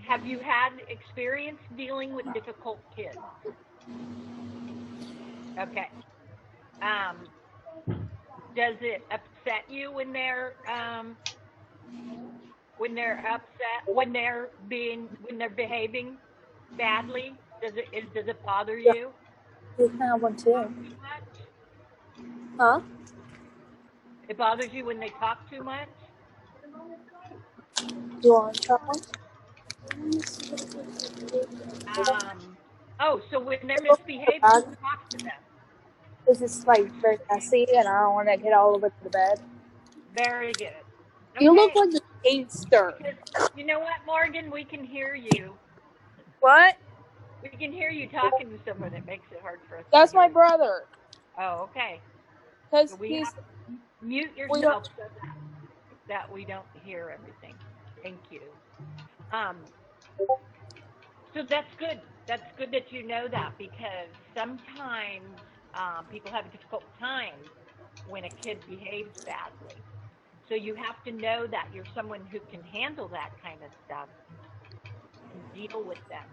Have you had experience dealing with difficult kids? Okay. Does it upset you when they're upset, when they're behaving badly? Does it bother you? You can have one too. Huh? It bothers you when they talk too much? You want to try one? So when they're misbehaving, you talk to them. This is like very messy, and I don't want to get all over the bed. Very good. Okay. You look like a gangster. Because you know what, Morgan? We can hear you. What? We can hear you talking to someone. It makes it hard for us. That's my brother. Oh, okay. Because So we have to mute yourself so that we don't hear everything. Thank you. So that's good. That's good that you know that, because sometimes people have a difficult time when a kid behaves badly. So you have to know that you're someone who can handle that kind of stuff and deal with them.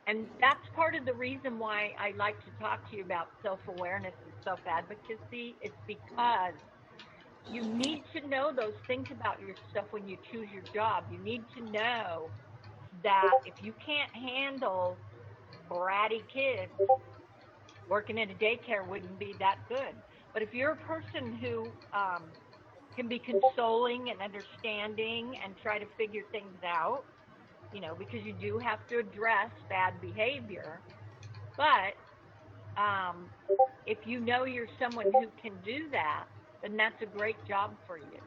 And that's part of the reason why I like to talk to you about self-awareness and self-advocacy. It's because you need to know those things about yourself when you choose your job. You need to know that if you can't handle bratty kids, working in a daycare wouldn't be that good. But if you're a person who can be consoling and understanding and try to figure things out, because you do have to address bad behavior. But if you know you're someone who can do that, then that's a great job for you.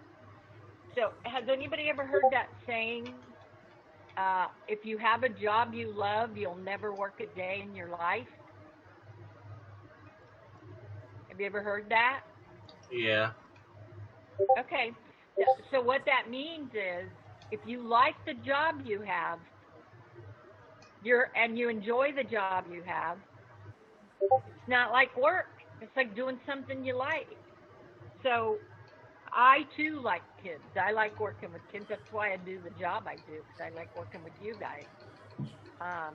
So has anybody ever heard that saying, if you have a job you love, you'll never work a day in your life? Have you ever heard that? Yeah. Okay. So what that means is, if you like the job you have, and you enjoy the job you have, it's not like work. It's like doing something you like. So I too like kids. I like working with kids. That's why I do the job I do, because I like working with you guys. Of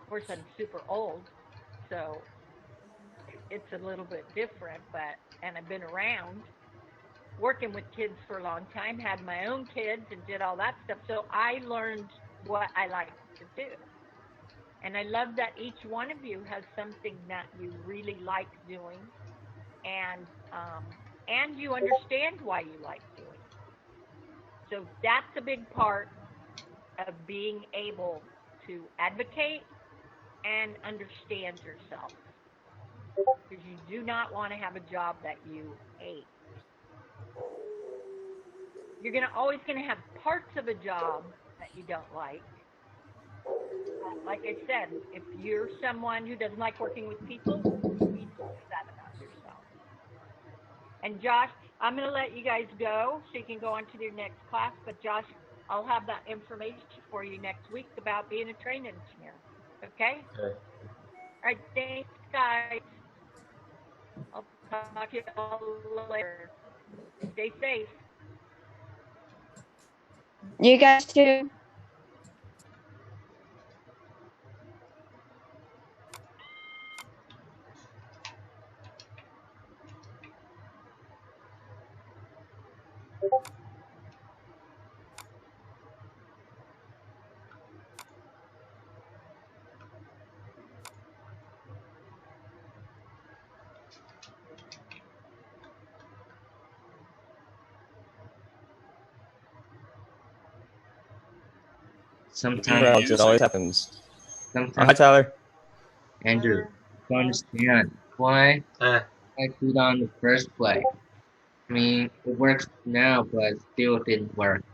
course, I'm super old, so it's a little bit different. And I've been around working with kids for a long time, had my own kids, and did all that stuff. So I learned what I like to do. And I love that each one of you has something that you really like doing, and you understand why you like doing it. So that's a big part of being able to advocate and understand yourself, because you do not want to have a job that you hate. You're always going to have parts of a job that you don't like. Like I said, if you're someone who doesn't like working with people, you need to know that about yourself. And Josh, I'm going to let you guys go so you can go on to your next class. But Josh, I'll have that information for you next week about being a train engineer. Okay? Okay. All right. Thanks, guys. I'll talk to you all later. Stay safe. You guys too. Sometimes Alex, it always happens. Oh, hi, sometimes Tyler. Andrew, don't understand why Eh. I do that in the first place. I mean, it works now, but still didn't work.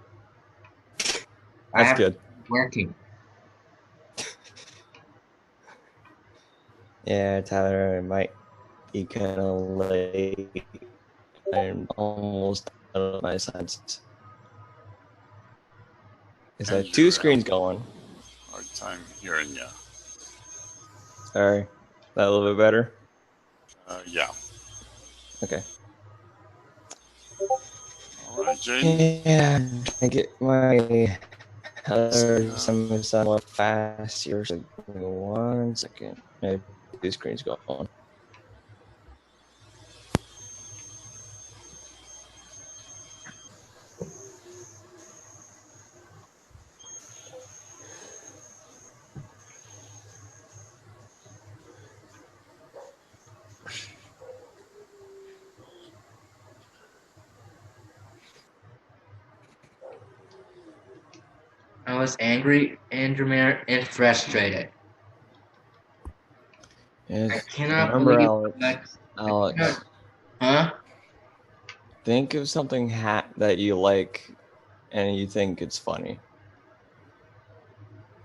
I That's have good. to keep working. Yeah, Tyler, it might be kind of late. I'm almost out of my senses. Is that two screens going? Hard time hearing you. Sorry. That a little bit better? Yeah. Okay. All right, Jaden. Yeah, I get my other some somewhat fast here. So give me 1 second. Maybe two screens going. I was angry, Andrew, and frustrated. Yes. I cannot Remember, believe Alex. Huh? Think of something that you like and you think it's funny.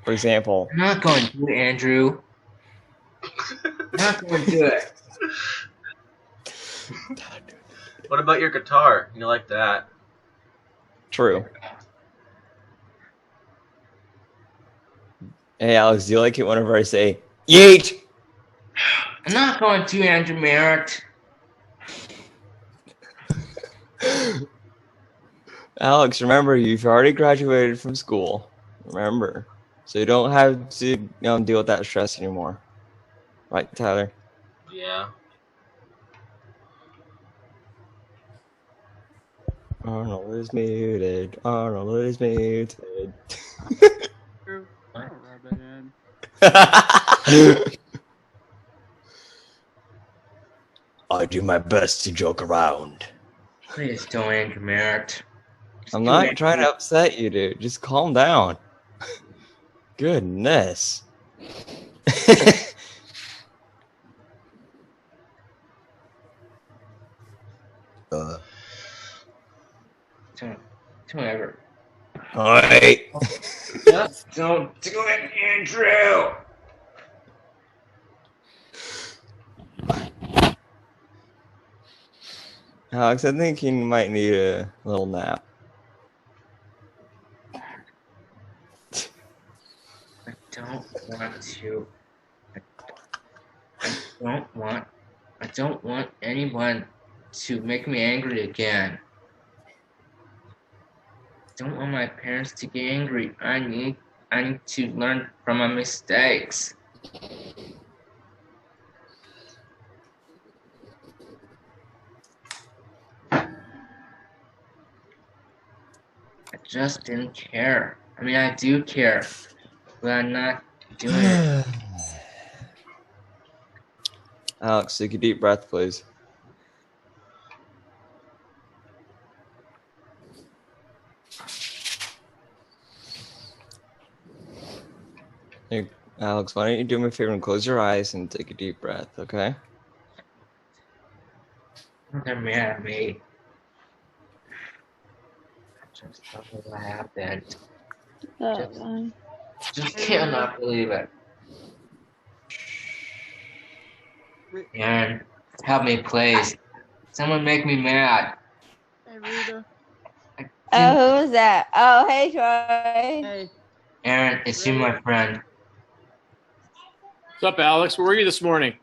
For example, I'm not going to do it, Andrew. I'm not going to do it. What about your guitar? You like that? True. Hey, Alex, do you like it whenever I say, yeet? I'm not going to, Andrew Merritt. Alex, remember, you've already graduated from school. Remember. So you don't have to deal with that stress anymore. Right, Tyler? Yeah. Arnold is muted. Arnold is muted. I'll rub it in. I do my best to joke around. Please don't, Andrew Merritt. I'm not trying to upset you, dude. Just calm down. Goodness. Don't ever. Alright. Just don't do it, Andrew. Alex, I think you might need a little nap. I don't want to. I don't want anyone to make me angry again. I don't want my parents to get angry. I need to learn from my mistakes. I just didn't care. I mean, I do care, but I'm not doing it. Alex, take a deep breath, please. Hey, Alex, why don't you do me a favor and close your eyes and take a deep breath, okay? They're mad at me. I just don't know what happened. Just cannot believe it. And help me, please. Someone make me mad. Hey, Rita. Oh, who's that? Oh, hey, Troy. Hey. Aaron, is you my friend? What's up, Alex? Where were you this morning?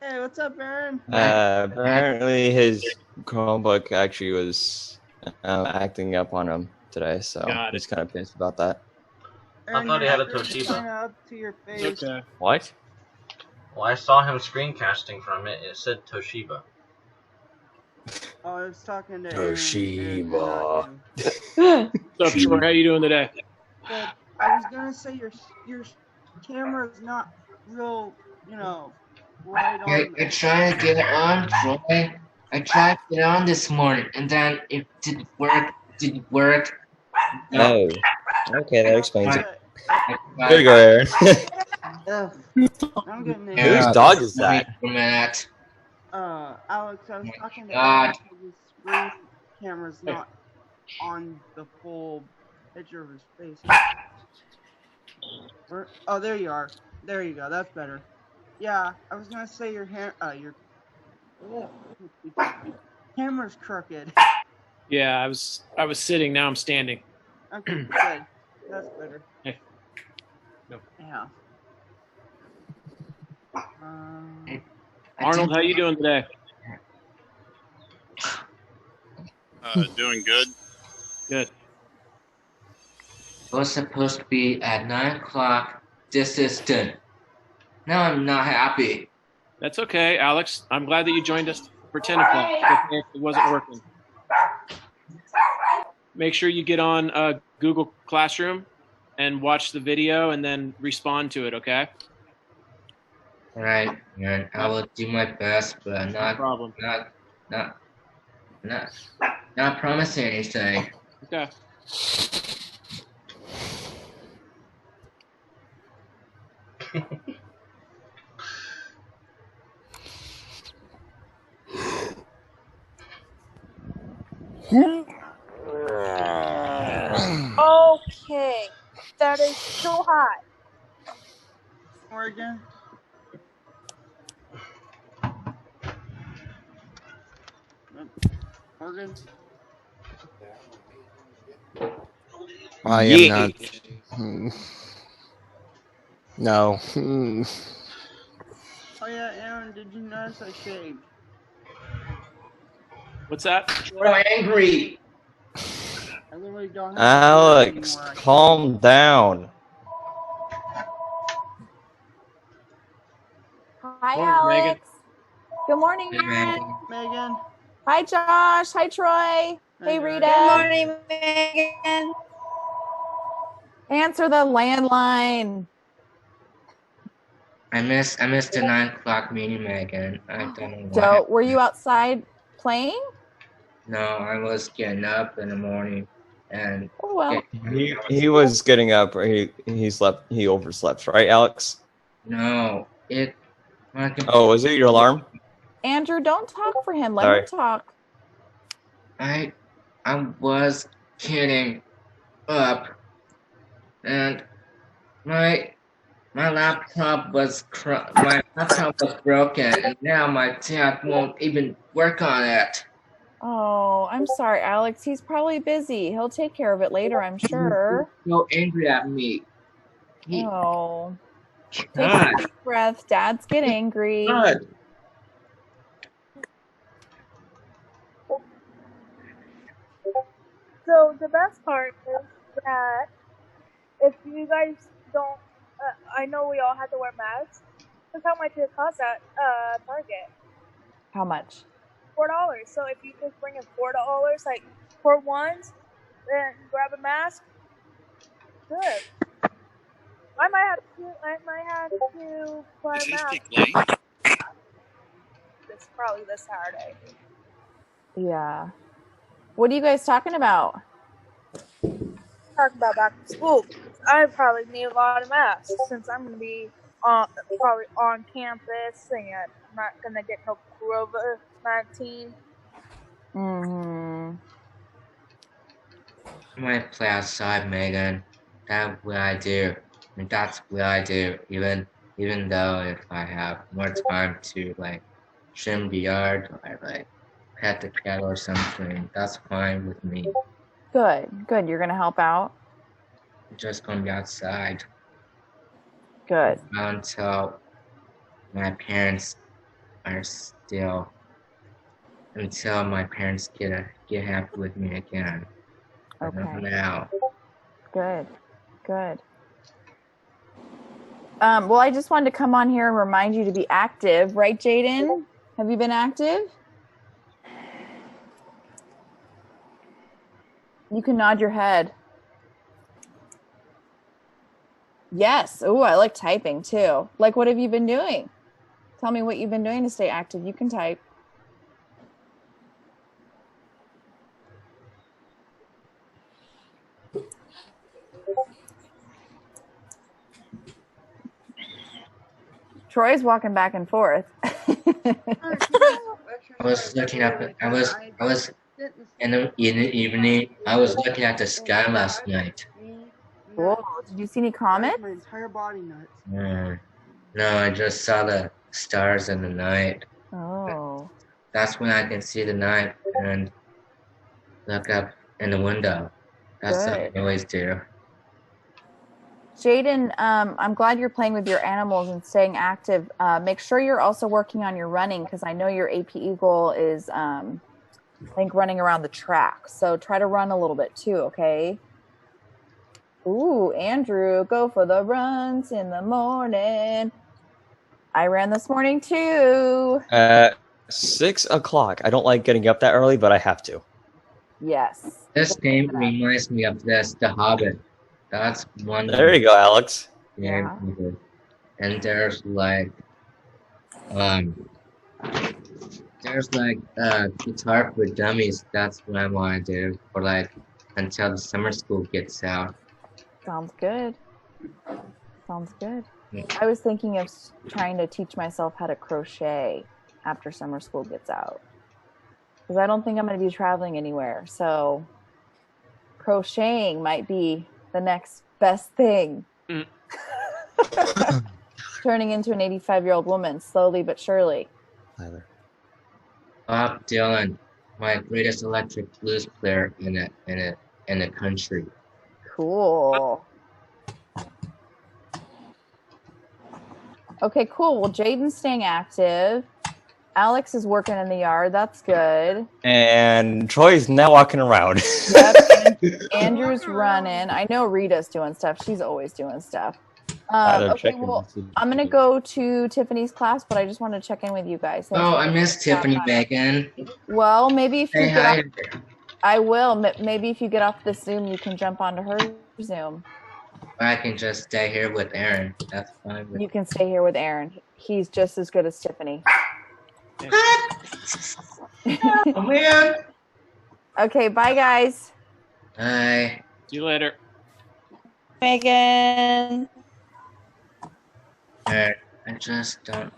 Hey, what's up, Aaron? Apparently his Chromebook actually was acting up on him today, so Got it. he's kind of pissed about that. I thought he had a Kinda Toshiba. up to your face. Okay. What? Well, I saw him screencasting from it. It said Toshiba. Oh, I was talking to Aaron. Toshiba. What's up, Troy? How you doing today? But I was gonna say your camera's not real, right on. I tried to get on, Troy. I tried to get on this morning, and then it didn't work. Oh. Okay, that explains it. I There you go, Aaron. Ugh. I'm getting it. Whose dog is that? For a minute. Alex, I was talking to God. Aaron because his screen camera's not on the full picture of his face. Oh, there you are. There you go. That's better. Yeah, I was gonna say your camera's crooked. Yeah, I was sitting. Now I'm standing. Okay, good. That's better. Hey. No. Yeah. Arnold, how you doing today? Doing good. Good. It was supposed to be at 9 o'clock. This is done. Now I'm not happy. That's okay, Alex. I'm glad that you joined us for 10 o'clock. It wasn't working. Make sure you get on Google Classroom and watch the video and then respond to it, okay? Alright, man. I will do my best, but I'm No problem. not promising anything. Okay. Okay, that is so hot. Oregon. Oregon. I am not. No. Oh yeah, Aaron, did you notice I shaved? What's that? I'm angry. I literally don't have Alex, calm down. Hi, Morning, Megan. Alex. Good morning, Hey, Aaron. Megan. Hi, Josh. Hi, Troy. Hey, Rita. Good morning, Megan. Answer the landline. I missed the 9 o'clock meeting, Megan. I don't know why. Joe, were you outside playing? No, I was getting up in the morning and Oh, well. He was getting up, or he overslept, right, Alex? No, Oh, was it your alarm? Andrew, don't talk for him. Let Sorry. him talk. I was getting up and my laptop was broken, and now my dad won't even work on it. Oh, I'm sorry, Alex. He's probably busy. He'll take care of it later, I'm sure. He's so angry at me. Oh. Take God. a deep breath. Dads get angry. God. So the best part is that if you guys don't, I know we all had to wear masks. Look how much it costs at Target. How much? $4. So if you just bring in $4, like for ones, then grab a mask. Good. I might have to buy a mask. It's probably this Saturday. Yeah. What are you guys talking about? Talking about back to school. I probably need a lot of masks since I'm gonna be probably on campus and I'm not gonna get no COVID-19. Mm-hmm. I might play outside, Megan. That's what I do. I mean, that's what I do. Even though if I have more time to like trim the yard or like pet the cat or something. That's fine with me. Good, good. You're gonna help out. I'm just gonna be outside Good. until my parents are still until my parents get happy with me again. But not Okay. now. Good, good. Well, I just wanted to come on here and remind you to be active, right, Jaden? Have you been active? You can nod your head. Yes. Oh, I like typing too. Like, what have you been doing? Tell me what you've been doing to stay active. You can type. Troy's walking back and forth. I was looking up. I was in the evening. I was looking at the sky last night. Whoa, did you see any comets? My entire body nuts. No, I just saw the stars in the night. Oh. That's when I can see the night and look up in the window. That's what I Good. always do. Jaden, I'm glad you're playing with your animals and staying active. Make sure you're also working on your running because I know your APE goal is, I think, running around the track. So try to run a little bit too, okay? Ooh, Andrew, go for the runs in the morning. I ran this morning too. 6 o'clock. I don't like getting up that early, but I have to. Yes. This game reminds me of The Hobbit. That's one. There you go, Alex. Yeah. And there's like guitar for dummies. That's what I want to do for like until the summer school gets out. Sounds good. Sounds good. Yeah. I was thinking of trying to teach myself how to crochet after summer school gets out. Because I don't think I'm going to be traveling anywhere. So crocheting might be the next best thing. Turning into an 85-year-old woman, slowly but surely. Bob Dylan, my greatest electric blues player in the country. Cool. Okay, cool. Well, Jaden's staying active. Alex is working in the yard. That's good. And Troy's now walking around. Yep. Andrew's running. I know Rita's doing stuff. She's always doing stuff. Okay, well, I'm going to go to Tiffany's class, but I just want to check in with you guys. Thanks I miss Tiffany Megan. Well, maybe if you Say get hi. off, I will. Maybe if you get off the Zoom, you can jump onto her Zoom. I can just stay here with Aaron. That's fine. You can stay here with Aaron. He's just as good as Tiffany. Oh man. Okay, bye guys. Bye. See you later. Megan. I just don't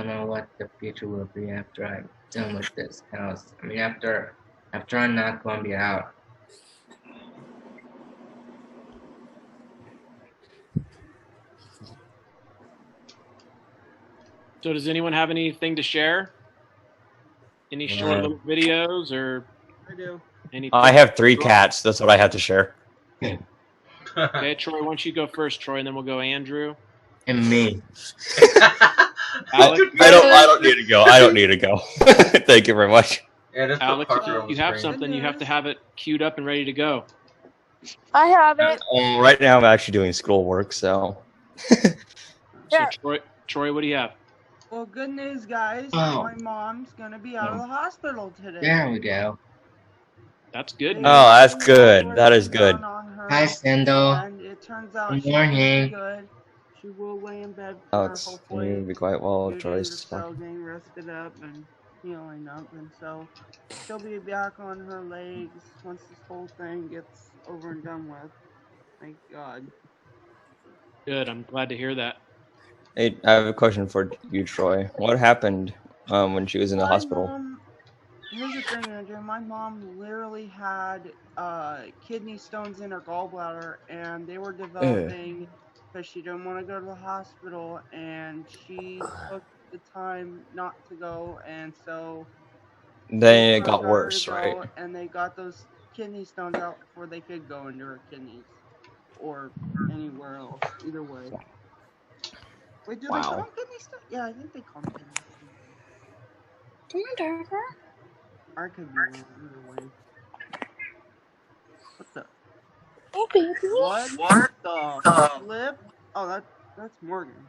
know what the future will be after I'm done with this house. I mean, after I'm not going to be out. So does anyone have anything to share? Any short little videos or I do. any? I have 3 cats. That's what I have to share. Okay, Troy, why don't you go first, Troy, and then we'll go Andrew. And me. Alex, I don't need to go. I don't need to go. Thank you very much. Yeah, just put Alex, if Parker on you the have screen. something, you have to have it queued up and ready to go. I have it. Right now, I'm actually doing schoolwork, so. Yeah. So Troy, what do you have? Well, good news, guys. Oh. My mom's gonna be out of the hospital today. There we go. That's good. Oh, that's good. That is good. Hi, Sandal. And it turns out Good she's morning. good. She will lay in bed for Alex, hopefully can you be quiet while few Troy's days or so, talking? getting rested up and healing up, and so she'll be back on her legs once this whole thing gets over and done with. Thank God. Good. I'm glad to hear that. Hey, I have a question for you, Troy. What happened when she was in the My hospital? mom- Here's the thing, Andrew. My mom literally had kidney stones in her gallbladder, and they were developing because she didn't want to go to the hospital, and she took the time not to go, and so Then it got Started to worse, go, right? And they got those kidney stones out before they could go into her kidneys or anywhere else. Either way. Wait, do they call them kidney stones? Yeah, I think they call them kidney stones. Come on, Darker. I could be wrong. Either way. What the? Oh, baby. What the flip? Oh, that's Morgan.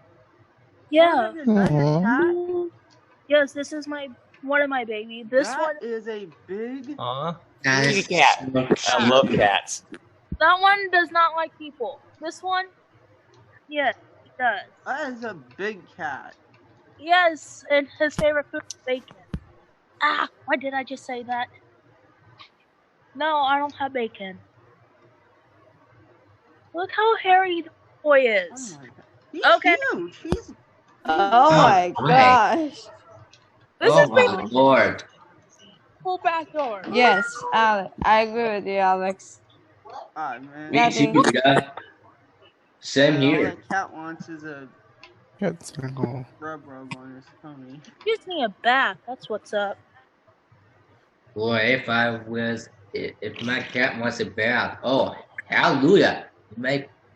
Yeah. Morgan, is that your cat? Yes, this is one of my babies. This That one is a big. Big cat. I love cats. That one does not like people. This one, yes, it does. That is a big cat. Yes, and his favorite food is bacon. Ah, why did I just say that? No, I don't have bacon. Look how hairy the boy is. He's okay. huge. He's Oh my gosh. This Oh is my pretty lord. full back door. Yes, Alex. I agree with you, Alex. Ah, man. Me too, Rita. Same All here. that cat wants is a Cat's gonna go. rub on his tummy. Gives me a bath. That's what's up. Boy, if my cat wants a bath, oh, hallelujah.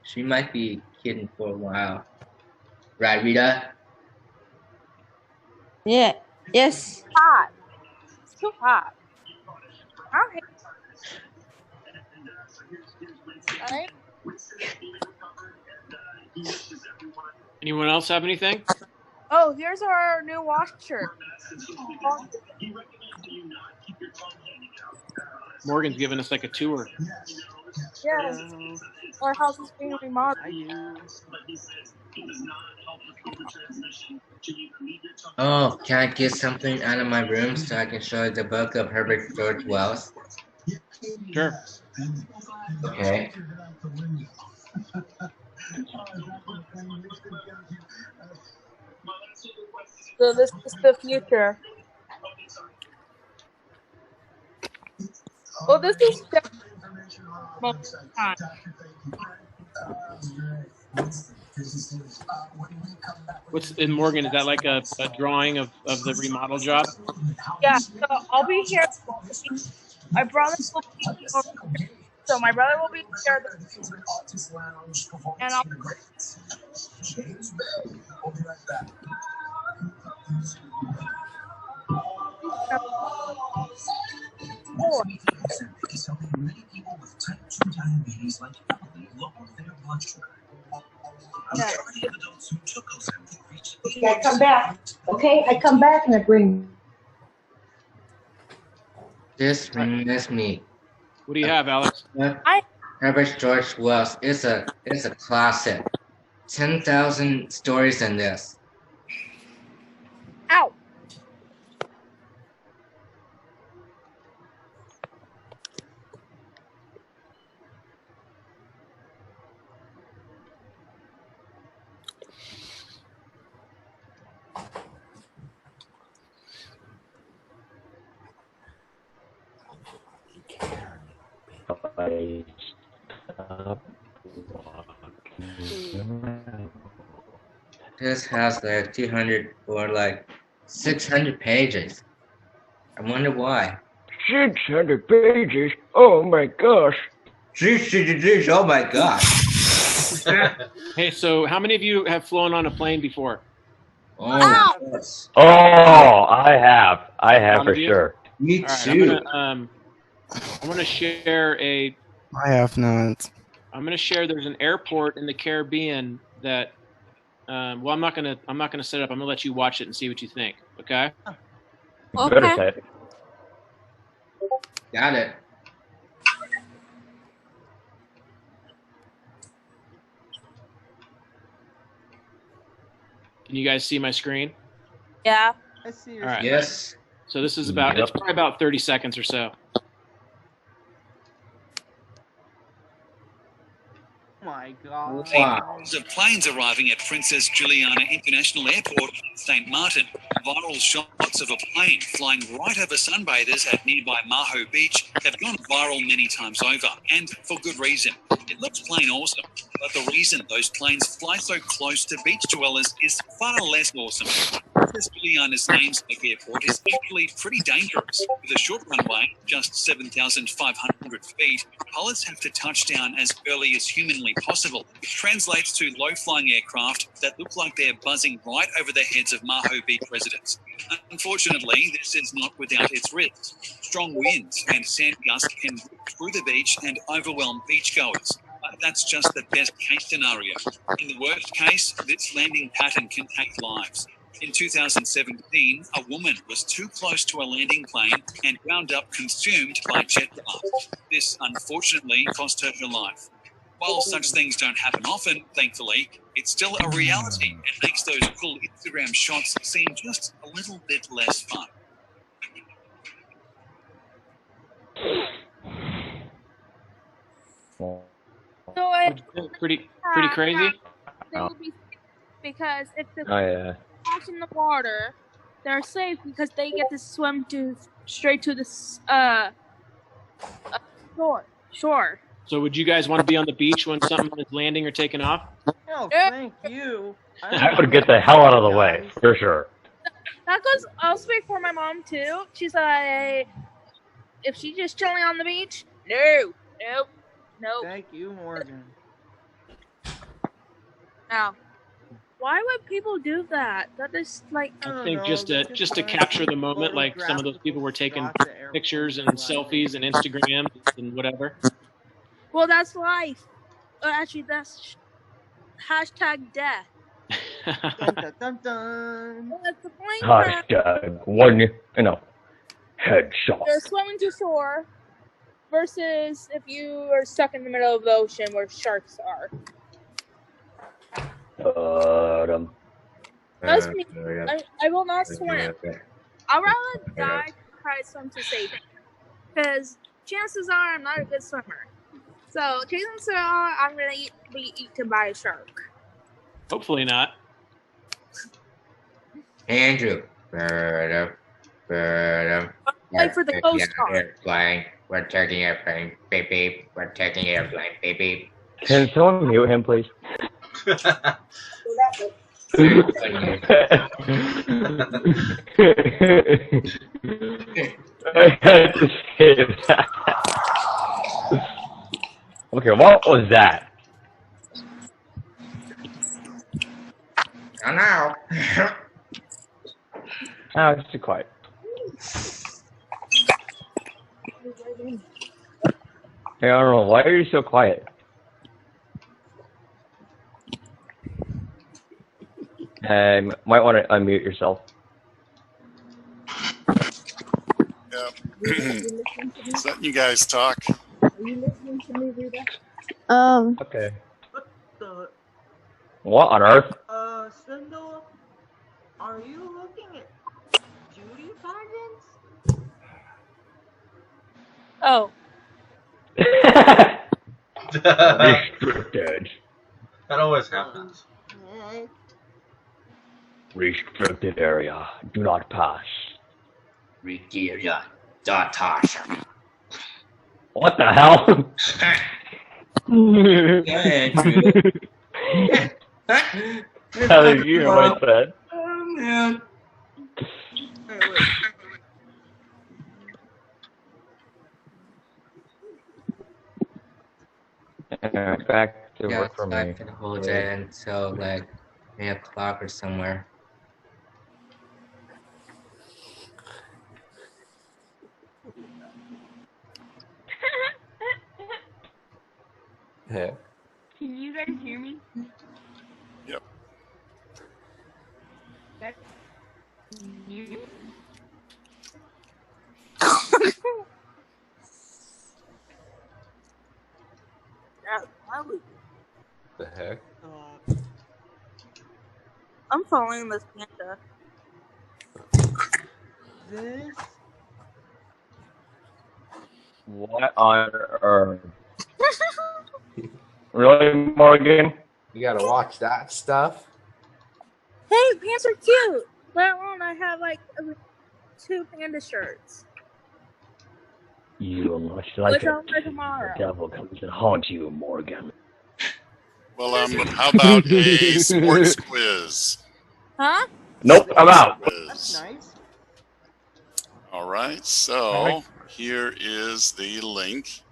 She might be kidding for a while. Right, Rita? Yeah. Yes. Hot. It's too hot. I hate Alright. Anyone else have anything? Oh, here's our new washer. Morgan's giving us like a tour. Yes. Our house is being remodeled. Oh, can I get something out of my room so I can show you the book of Herbert George Wells? Sure. Okay. So this is the future. Well, this is most of the time. What's in Morgan? Is that like a drawing of the remodel job? Yeah, so I'll be here. My brother will be over here. So my brother will be here. And I'll. Okay, I come back. Okay, I come back and I bring. This reminds me. What do you have, Alex? Herbert George Wells is a classic. 10,000 stories in this. Ow! This has like 200 or like 600 pages. I wonder why. 600 pages? Oh my gosh. 600 pages, oh my gosh. Hey, so how many of you have flown on a plane before? Oh, I have. I have None for of you? sure. Me All right, too. I'm gonna share a. I have not. I'm gonna share. There's an airport in the Caribbean that. Well, I'm not gonna set it up. I'm gonna let you watch it and see what you think. Okay. Okay. Got it. Can you guys see my screen? Yeah. I see All your right. Yes. So this is about. It's probably about 30 seconds or so. Oh my God. Thousands of planes arriving at Princess Juliana International Airport, St. Martin. Viral shots of a plane flying right over sunbathers at nearby Maho Beach have gone viral many times over, and for good reason. It looks plain awesome, but the reason those planes fly so close to beach dwellers is far less awesome. Princess Juliana's namesake airport is actually pretty dangerous. With a short runway, just 7,500 feet, pilots have to touch down as early as humanly possible, which translates to low-flying aircraft that look like they're buzzing right over the heads of Maho Beach residents. Unfortunately, this is not without its risks. Strong winds and sand gusts can rip through the beach and overwhelm beachgoers. That's just the best case scenario. In the worst case, this landing pattern can take lives. In 2017, a woman was too close to a landing plane and wound up consumed by jet blast. This unfortunately cost her her life. While such things don't happen often, thankfully, it's still a reality and makes those cool Instagram shots seem just a little bit less fun. So it Pretty crazy. they will be because if the Oh yeah. crash in the water, they're safe because they get to swim straight to the shore. So would you guys want to be on the beach when something is landing or taking off? No, thank you. I would get the hell out of the way for sure. That goes. I'll speak for my mom too. She's like, if she's just chilling on the beach, no. Thank you, Morgan. Now, why would people do that? That is like. I think just to capture the moment, like some of those people were taking pictures and selfies and Instagram and whatever. Well, that's life. Actually, that's hashtag death. Dun, dun, dun, dun. Well, that's the plane crash. Hashtag one, headshot. They're swimming to shore versus if you are stuck in the middle of the ocean where sharks are. That's me. I will not swim. I'd rather die than try to swim to safety. Because chances are I'm not a good swimmer. So chances are I'm going to be eaten by a shark. Hopefully not. Andrew. Wait for the Coast Guard. Airplane. We're taking airplane. Beep beep. We're taking airplane. Beep beep. Can someone mute him, please? I had to say that. Okay, what was that? I know. Oh, it's too quiet. Hey, I don't know. Why are you so quiet? Might want to unmute yourself. Yeah. Just letting you guys talk. Are you listening to me, Rita? Okay. The, What on earth? Sindel, are you looking at Judy pageants? Oh. Restricted. That always happens. Restricted area. Do not pass. Rigeria. Datasha. What the hell? How did you hear what I said? Oh, man. Back to Yeah, work for I me. can hold it until like 8 o'clock or somewhere. Yeah. Can you guys hear me? Yep. That's you. The heck? I'm following this panda. This? What on earth? Really, Morgan? You gotta watch that stuff. Hey, pants are cute. Later on, I have like 2 panda shirts. You are much like Which it. I'll wear tomorrow. The devil comes and haunts you, Morgan. Well, how about a sports quiz? Huh? Nope, I'm out. That's quiz. nice. All right, so here is the link.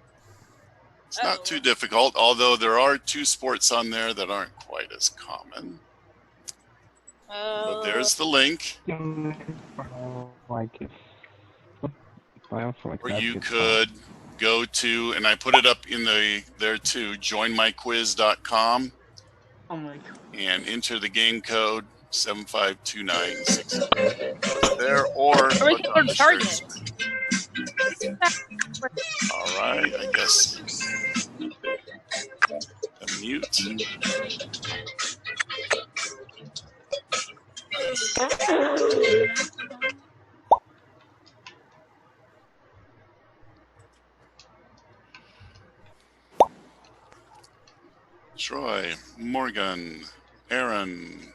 It's not too difficult, although there are 2 sports on there that aren't quite as common. But there's the link. Or you could go to, and I put it up in there too, joinmyquiz.com, Oh my god. and enter the game code 75296 there, or look on the share screen. All right, I guess mute. Troy, Morgan, Aaron.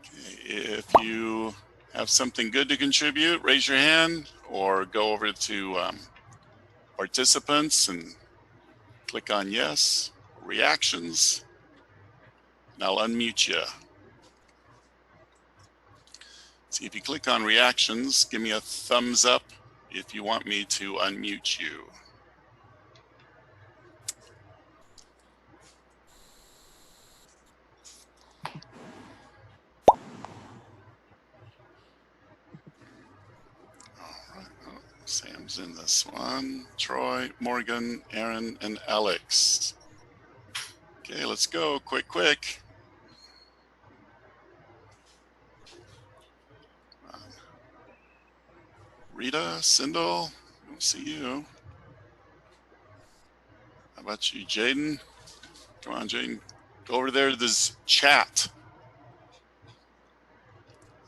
Okay, if you have something good to contribute, raise your hand or go over to participants and click on yes, reactions, and I'll unmute you. See, if you click on reactions, give me a thumbs up if you want me to unmute you. Sam's in this one. Troy, Morgan, Aaron, and Alex. Okay, let's go. Quick. Rita, Sindel, I don't see you. How about you, Jaden? Come on, Jaden. Go over there to this chat.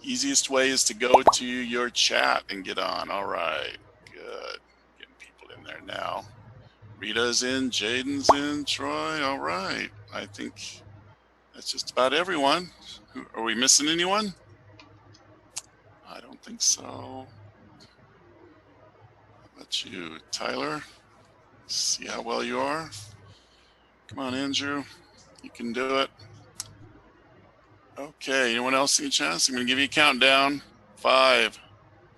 Easiest way is to go to your chat and get on. All right, good. Getting people in there now. Rita's in, Jaden's in, Troy. All right. I think that's just about everyone. Are we missing anyone? I don't think so. How about you, Tyler? See how well you are. Come on, Andrew. You can do it. Okay, anyone else see a chance? I'm going to give you a countdown. 5,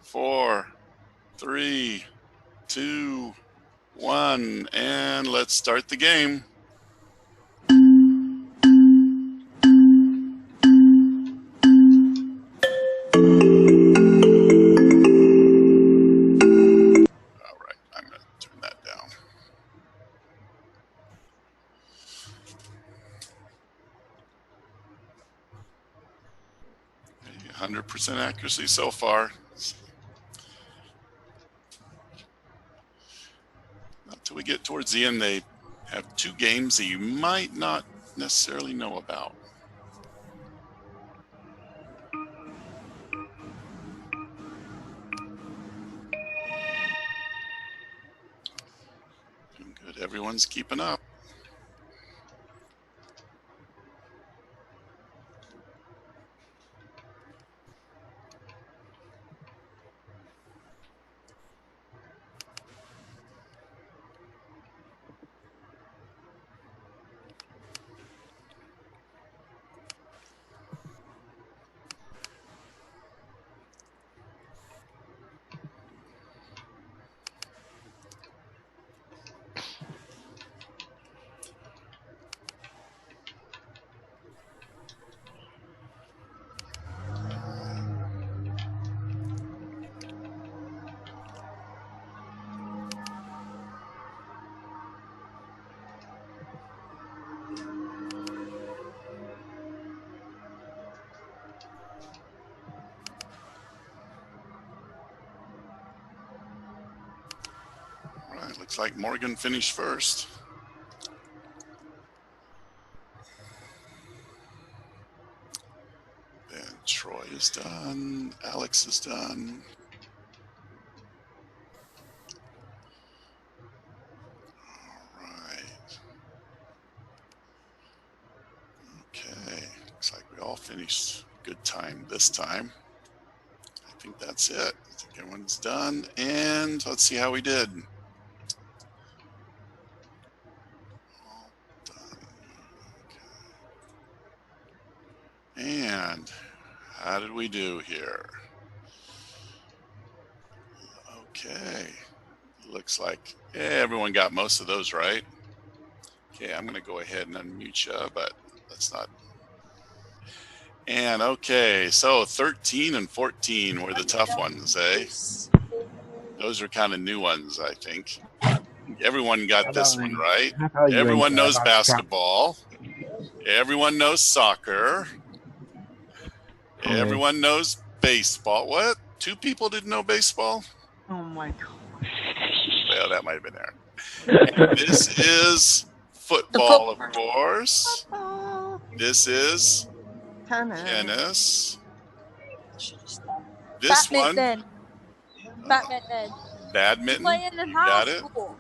4, 3, 2, 1, and let's start the game. All right, I'm going to turn that down. 100% accuracy so far. Until we get towards the end, they have 2 games that you might not necessarily know about. Doing good. Everyone's keeping up. All right, looks like Morgan finished first. Then Troy is done. Alex is done. All right. Okay, looks like we all finished good time this time. I think that's it. I think everyone's done. And let's see how we did. All done. Okay. And how did we do here? Okay. Looks like everyone got most of those right. Okay, I'm going to go ahead and unmute you, but let's not. And okay, so 13 and 14 were the tough ones, eh? Those are kind of new ones, I think. Everyone got this one right. Everyone knows basketball. Everyone knows soccer. Everyone knows baseball. What? 2 people didn't know baseball? Oh my god. Well, that might have been there. And this is football, of course. This is tennis. This Badminton. one, Badminton. badminton. Playing in You got high it. school.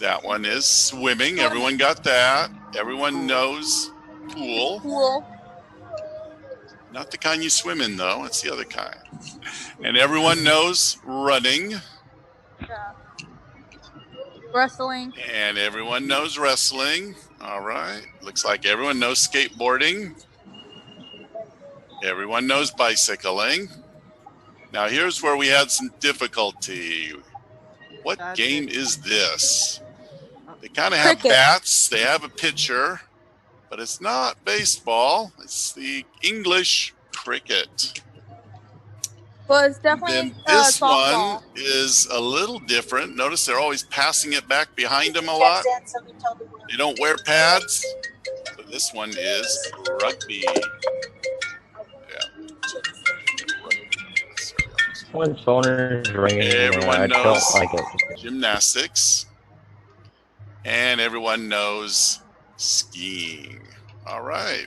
That one is swimming. Everyone got that. Everyone knows pool. Pool. Not the kind you swim in, though. It's the other kind. And everyone knows running. Yeah. Wrestling. And everyone knows wrestling. All right. Looks like everyone knows skateboarding. Everyone knows bicycling. Now, here's where we had some difficulty. What game is this? They kind of have Cricket. bats. They have a pitcher. But it's not baseball. It's the English cricket. Well, it's definitely Then this softball. one is a little different. Notice they're always passing it back behind them a lot. They don't wear pads. So this one is rugby. When phone is ringing, I Everyone don't knows like it. gymnastics. And everyone knows skiing. All right.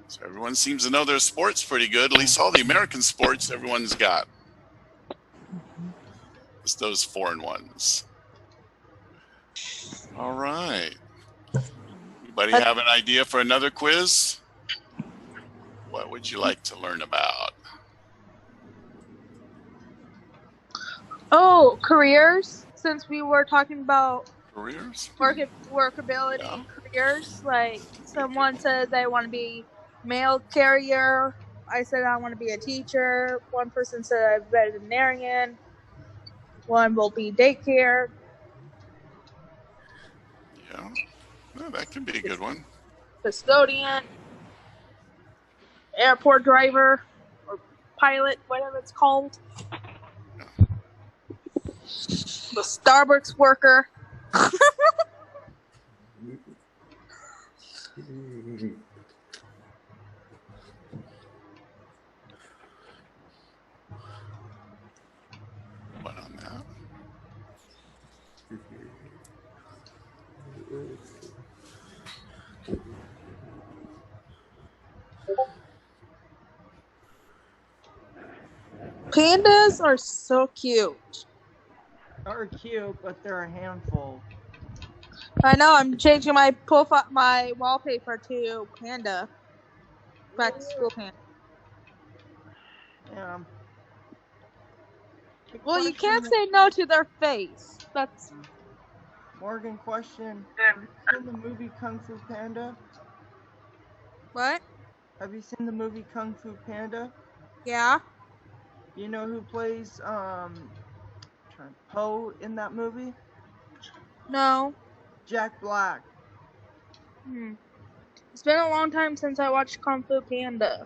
So everyone seems to know their sports pretty good. At least all the American sports everyone's got. Just those foreign ones. All right. Anybody have an idea for another quiz? What would you like to learn about? Oh, careers. Since we were talking about Careers? workability careers, like someone said they want to be mail carrier. I said I want to be a teacher. One person said I'm a veterinarian. One will be daycare. Yeah. Well, that could be a good one. Custodian. Airport driver. Or pilot, whatever it's called. The Starbucks worker. What on that? Pandas are so cute. They're cute, but they're a handful. I know. I'm changing my profile, my wallpaper to panda. Back to school panda. Yeah. Well, you can't say no to their face. That's Morgan, question. Have you seen the movie Kung Fu Panda? what? Have you seen the movie Kung Fu Panda? Yeah. You know who plays Po in that movie? No. Jack Black. It's been a long time since I watched Kung Fu Panda.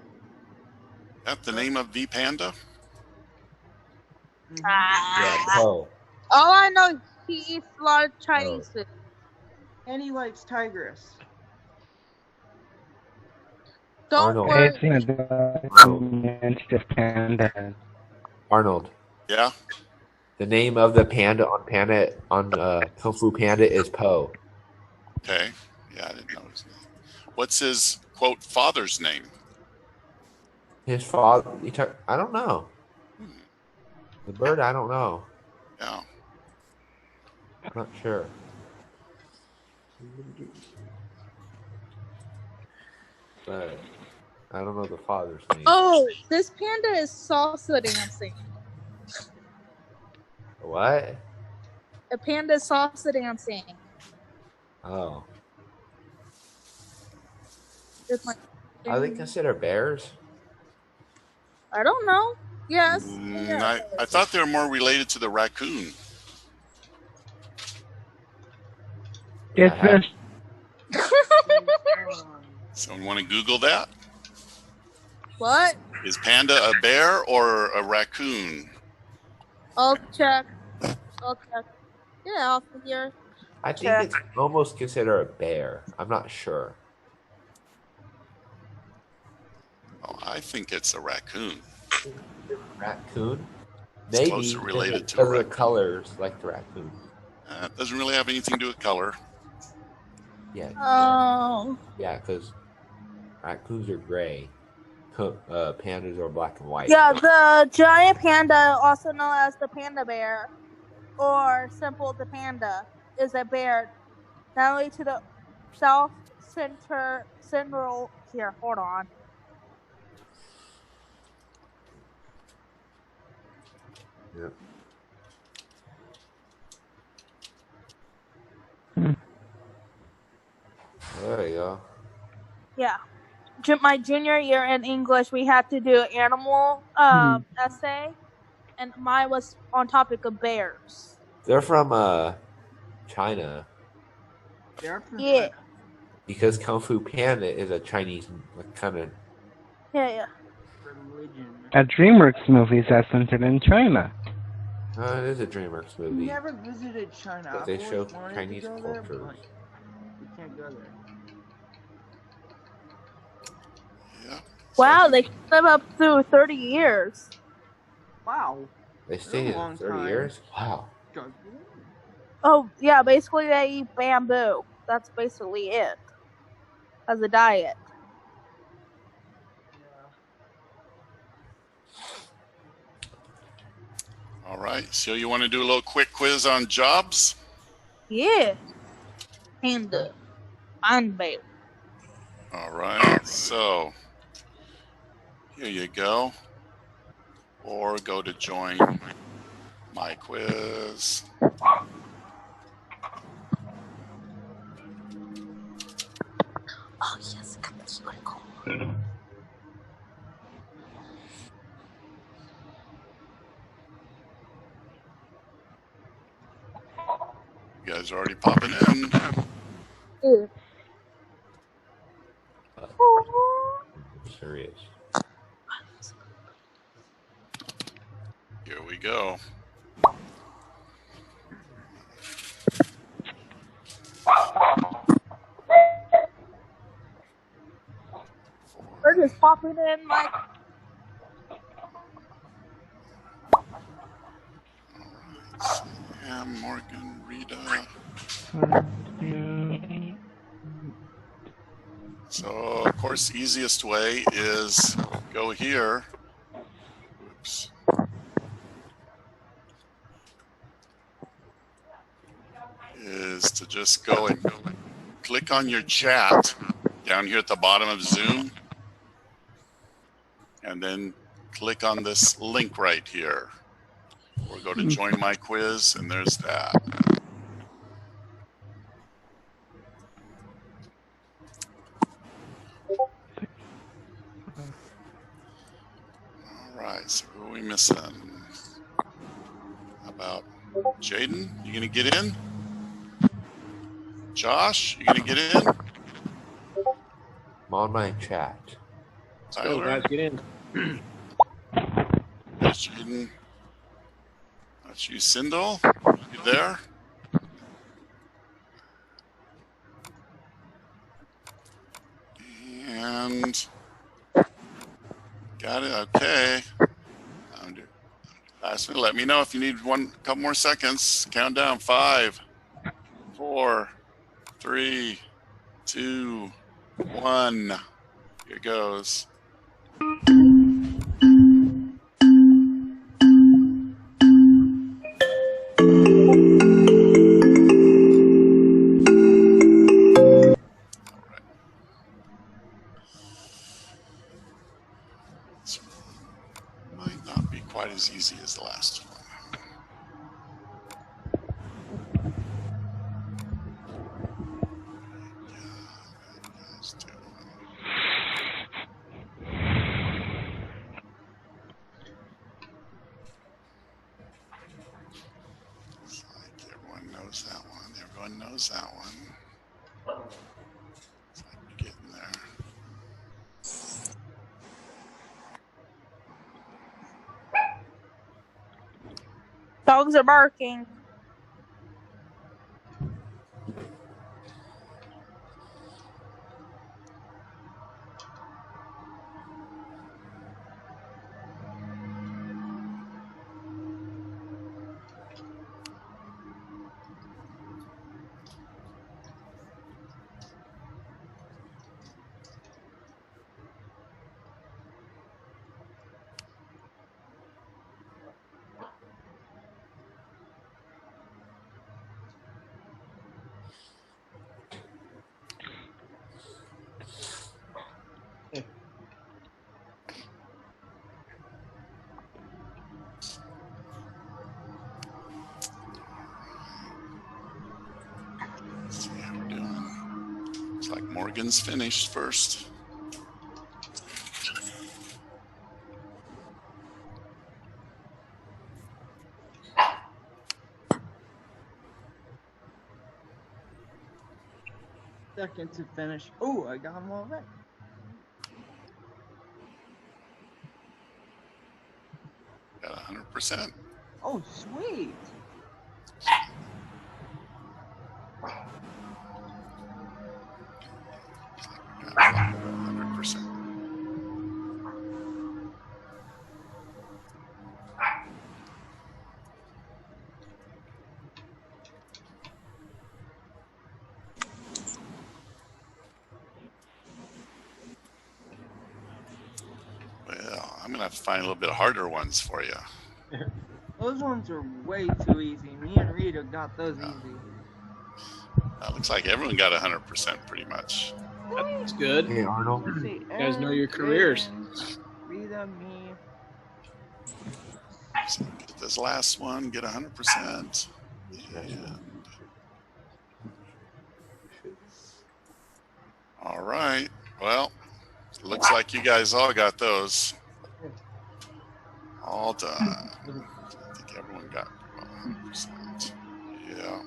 That the name of the panda? Yeah, Po. All I know, he eats a lot of Chinese food. And he likes Tigress. Don't Arnold. worry. It's in the panda. Arnold. Yeah. The name of the panda on Kung Fu Panda is Po. Okay. Yeah, I didn't know his name. What's his, quote, father's name? His father. I don't know. The bird. I don't know. Yeah. I'm not sure. But I don't know the father's name. Oh, this panda is salsa dancing. What? A panda is salsa dancing. Oh. It's like, Are they considered bears? I don't know. Yes. I thought they were more related to the raccoon. It's Someone want to Google that? What? Is panda a bear or a raccoon? I'll check. Yeah, off of here. I think it's almost considered a bear. I'm not sure. Oh, I think it's a raccoon. Raccoon? It's Maybe closer related to a because of the raccoon. colors like the raccoon. It doesn't really have anything to do with color. Yeah. Oh. Yeah, because raccoons are gray. Pandas are black and white. Yeah, the giant panda, also known as the panda bear, or simple the panda, is a bear not only to the south central. Here, hold on. Yep. There you go. Yeah. My junior year in English, we had to do an animal essay, and mine was on topic of bears. They're from China Yeah. because Kung Fu Panda is a Chinese kind of. Yeah. a DreamWorks movie that's centered in China. It is a DreamWorks We movie, never visited China. but I've they always show wanted to Chinese go there, but, culture. like, we can't go there. Wow, they live up to 30 years. Wow. They That's a stayed long in 30 time. years. Wow. Oh, yeah, basically they eat bamboo. That's basically it as a diet. All right. So you want to do a little quick quiz on jobs? Yeah. Panda. And bear. All right. So here you go. Or go to join my quiz. Oh, yes. You guys are already popping in. Yeah. Serious. Here we go. We're just popping in like. Sam, Morgan, Rita. So, of course, the easiest way is go here. Oops. Is to just go and click on your chat down here at the bottom of Zoom. And then click on this link right here. Or go to join my quiz, and there's that. All right, so who are we missing? How about Jaden? You gonna get in? Josh, you gonna get in? I'm on my chat. Let's go, guys. Get in. There's Jaden. That's you, Sindel. You there? And got it. Okay. Last minute. Let me know if you need couple more seconds. Count down. 5, 4, 3, 2, 1. Here goes. Might not be quite as easy as the last one. Dogs are barking. Let's see how we're doing. Looks like Morgan's finished first. Second to finish. Oh, I got them all right. Got 100%. Oh, sweet. Got 100%. Well, I'm gonna have to find a little bit harder ones for you. Those ones are way too easy. Me and Rita got those easy. Looks like everyone got 100% pretty much. That's good. Hey, Arnold. Let's see, You guys know Aaron, your careers. Jaden, Rita, me. So get this last one, get 100%. And all right. Well, looks like you guys all got those. All done. I think everyone got 100%. Yeah.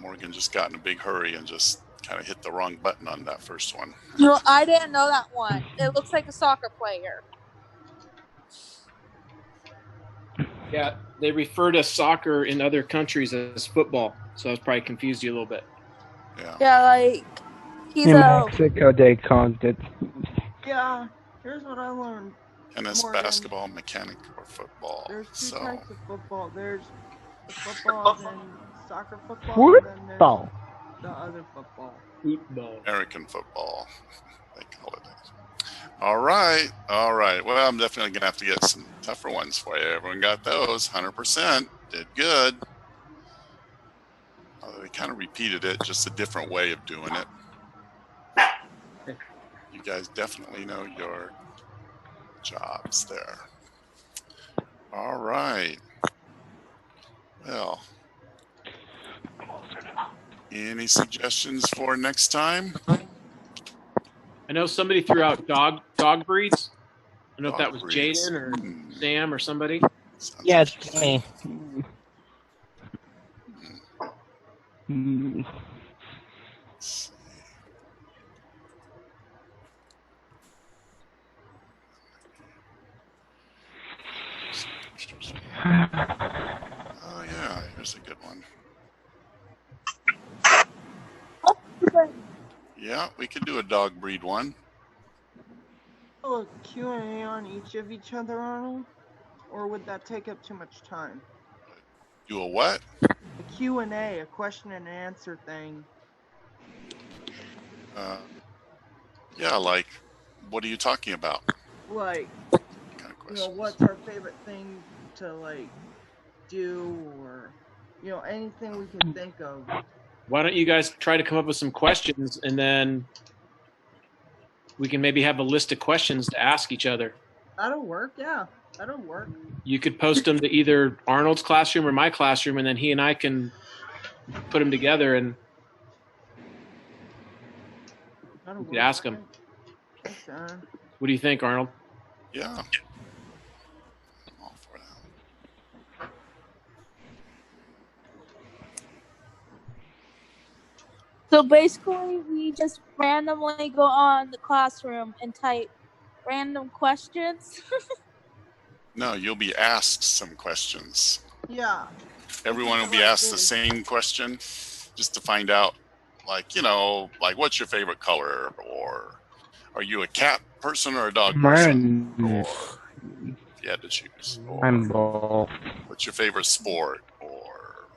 Morgan just got in a big hurry and just kind of hit the wrong button on that first one. No, I didn't know that one. It looks like a soccer player. Yeah, they refer to soccer in other countries as football, so I was probably confused you a little bit. Yeah. Yeah, like he's In a Mexico, they called it. Yeah, here's what I learned. Tennis, Morgan. basketball, mechanic, or football. There's two So types of football. There's the football and soccer football. And then there's Football. the other football. Football. American football, they call it. All right. All right. Well, I'm definitely going to have to get some tougher ones for you. Everyone got those. 100%. Did good. They kind of repeated it, just a different way of doing it. You guys definitely know your jobs there. All right. Well, any suggestions for next time? I know somebody threw out dog breeds. I don't know if that was Dog breeds. Jaden or Sam or somebody. Yeah, it's me. Mm. Oh yeah, here's a good one. Yeah, we could do a dog breed one. Oh, a Q&A on each other, Arnold? Or would that take up too much time? Do a what? A Q&A, a question and answer thing. Yeah, like, what are you talking about? Like, Kind of you know, question. what's our favorite thing to, like, do, or, you know, anything we can think of. Why don't you guys try to come up with some questions, and then we can maybe have a list of questions to ask each other. That'll work, yeah. That'll work. You could post them to either Arnold's classroom or my classroom, and then he and I can put them together and That'll we could ask them. Okay. What do you think, Arnold? Yeah. I'm all for that. So basically, we just randomly go on the classroom and type random questions. No, you'll be asked some questions. Yeah. Everyone will be asked the same question just to find out, like, like what's your favorite color, or are you a cat person or a dog person? Mine. If you had to choose. I'm both. What's your favorite sport? Or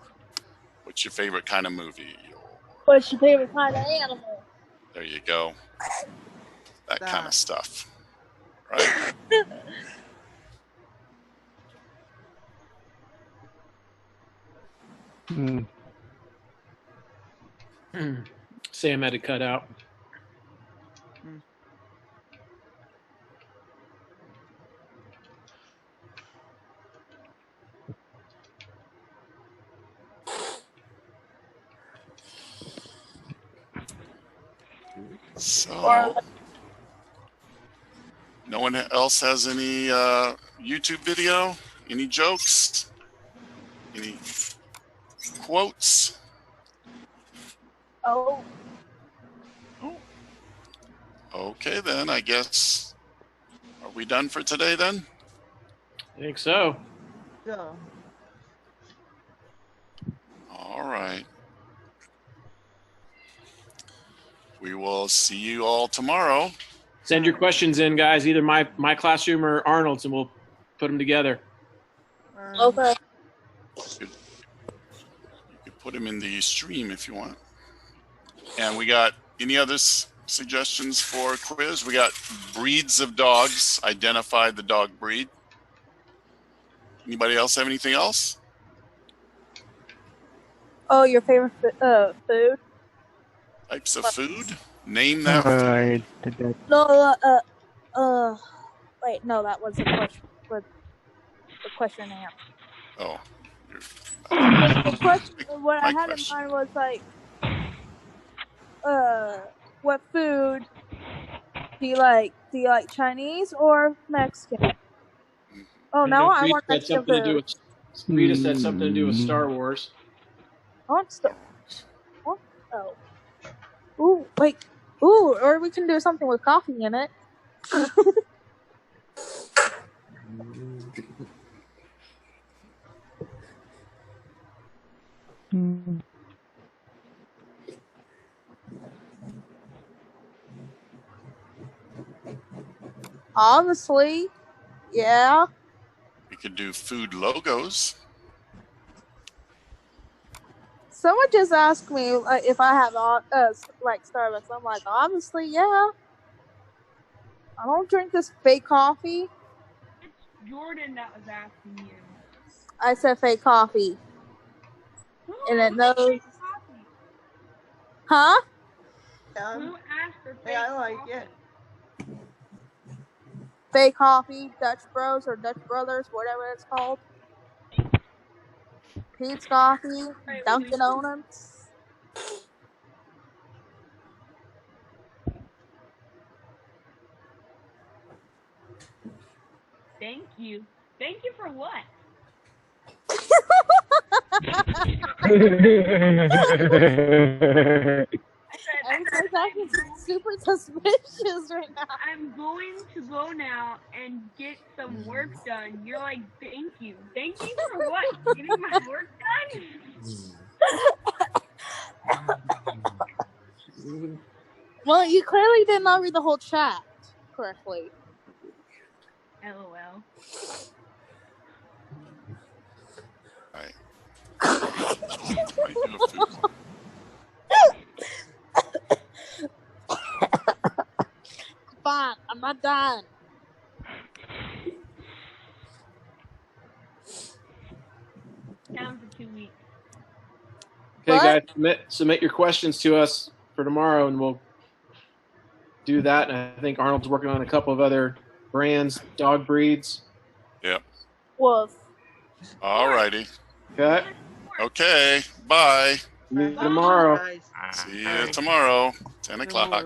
what's your favorite kind of movie? What's your favorite kind of animal? There you go. That kind of stuff. Right? Sam had to cut out. So, no one else has any YouTube video? Any jokes? Any quotes? Oh. Okay, then I guess, are we done for today then? I think so. Yeah. All right. We will see you all tomorrow. Send your questions in, guys. Either my classroom or Arnold's, and we'll put them together. Okay. You could put them in the stream if you want. And we got any other suggestions for a quiz? We got breeds of dogs. Identify the dog breed. Anybody else have anything else? Oh, your favorite food? Types of food? Name that food. No, wait, no, that was the question. The question and answer. Oh. The question, what I had in mind was like, what food do you like? Do you like Chinese or Mexican? Oh, now I want Mexican food. Rita said something to do with Star Wars. I want Star Wars. What? Oh. Ooh, wait. Ooh, or we can do something with coffee in it. Honestly, yeah. We could do food logos. Someone just asked me if I have like Starbucks. I'm like, obviously, yeah. I don't drink this fake coffee. It's Jordan that was asking you. I said fake coffee. And it knows. Huh? Who asked for fake Hey, I like coffee? it. Fake coffee, Dutch Bros or Dutch Brothers, whatever it's called. Pete's Coffee, Dunkin' Donuts. Thank you. Thank you for what? Everybody's acting super suspicious right now. I'm going to go now and get some work done. You're like, thank you. Thank you for what? Getting my work done? Well, you clearly did not read the whole chat correctly. LOL. Fine, I'm not done. Down for 2 weeks. Okay, guys, submit your questions to us for tomorrow, and we'll do that. And I think Arnold's working on a couple of other brands, dog breeds. Yep. Wolf. All righty. Okay. Okay. Bye. See you tomorrow. See you tomorrow, 10 o'clock.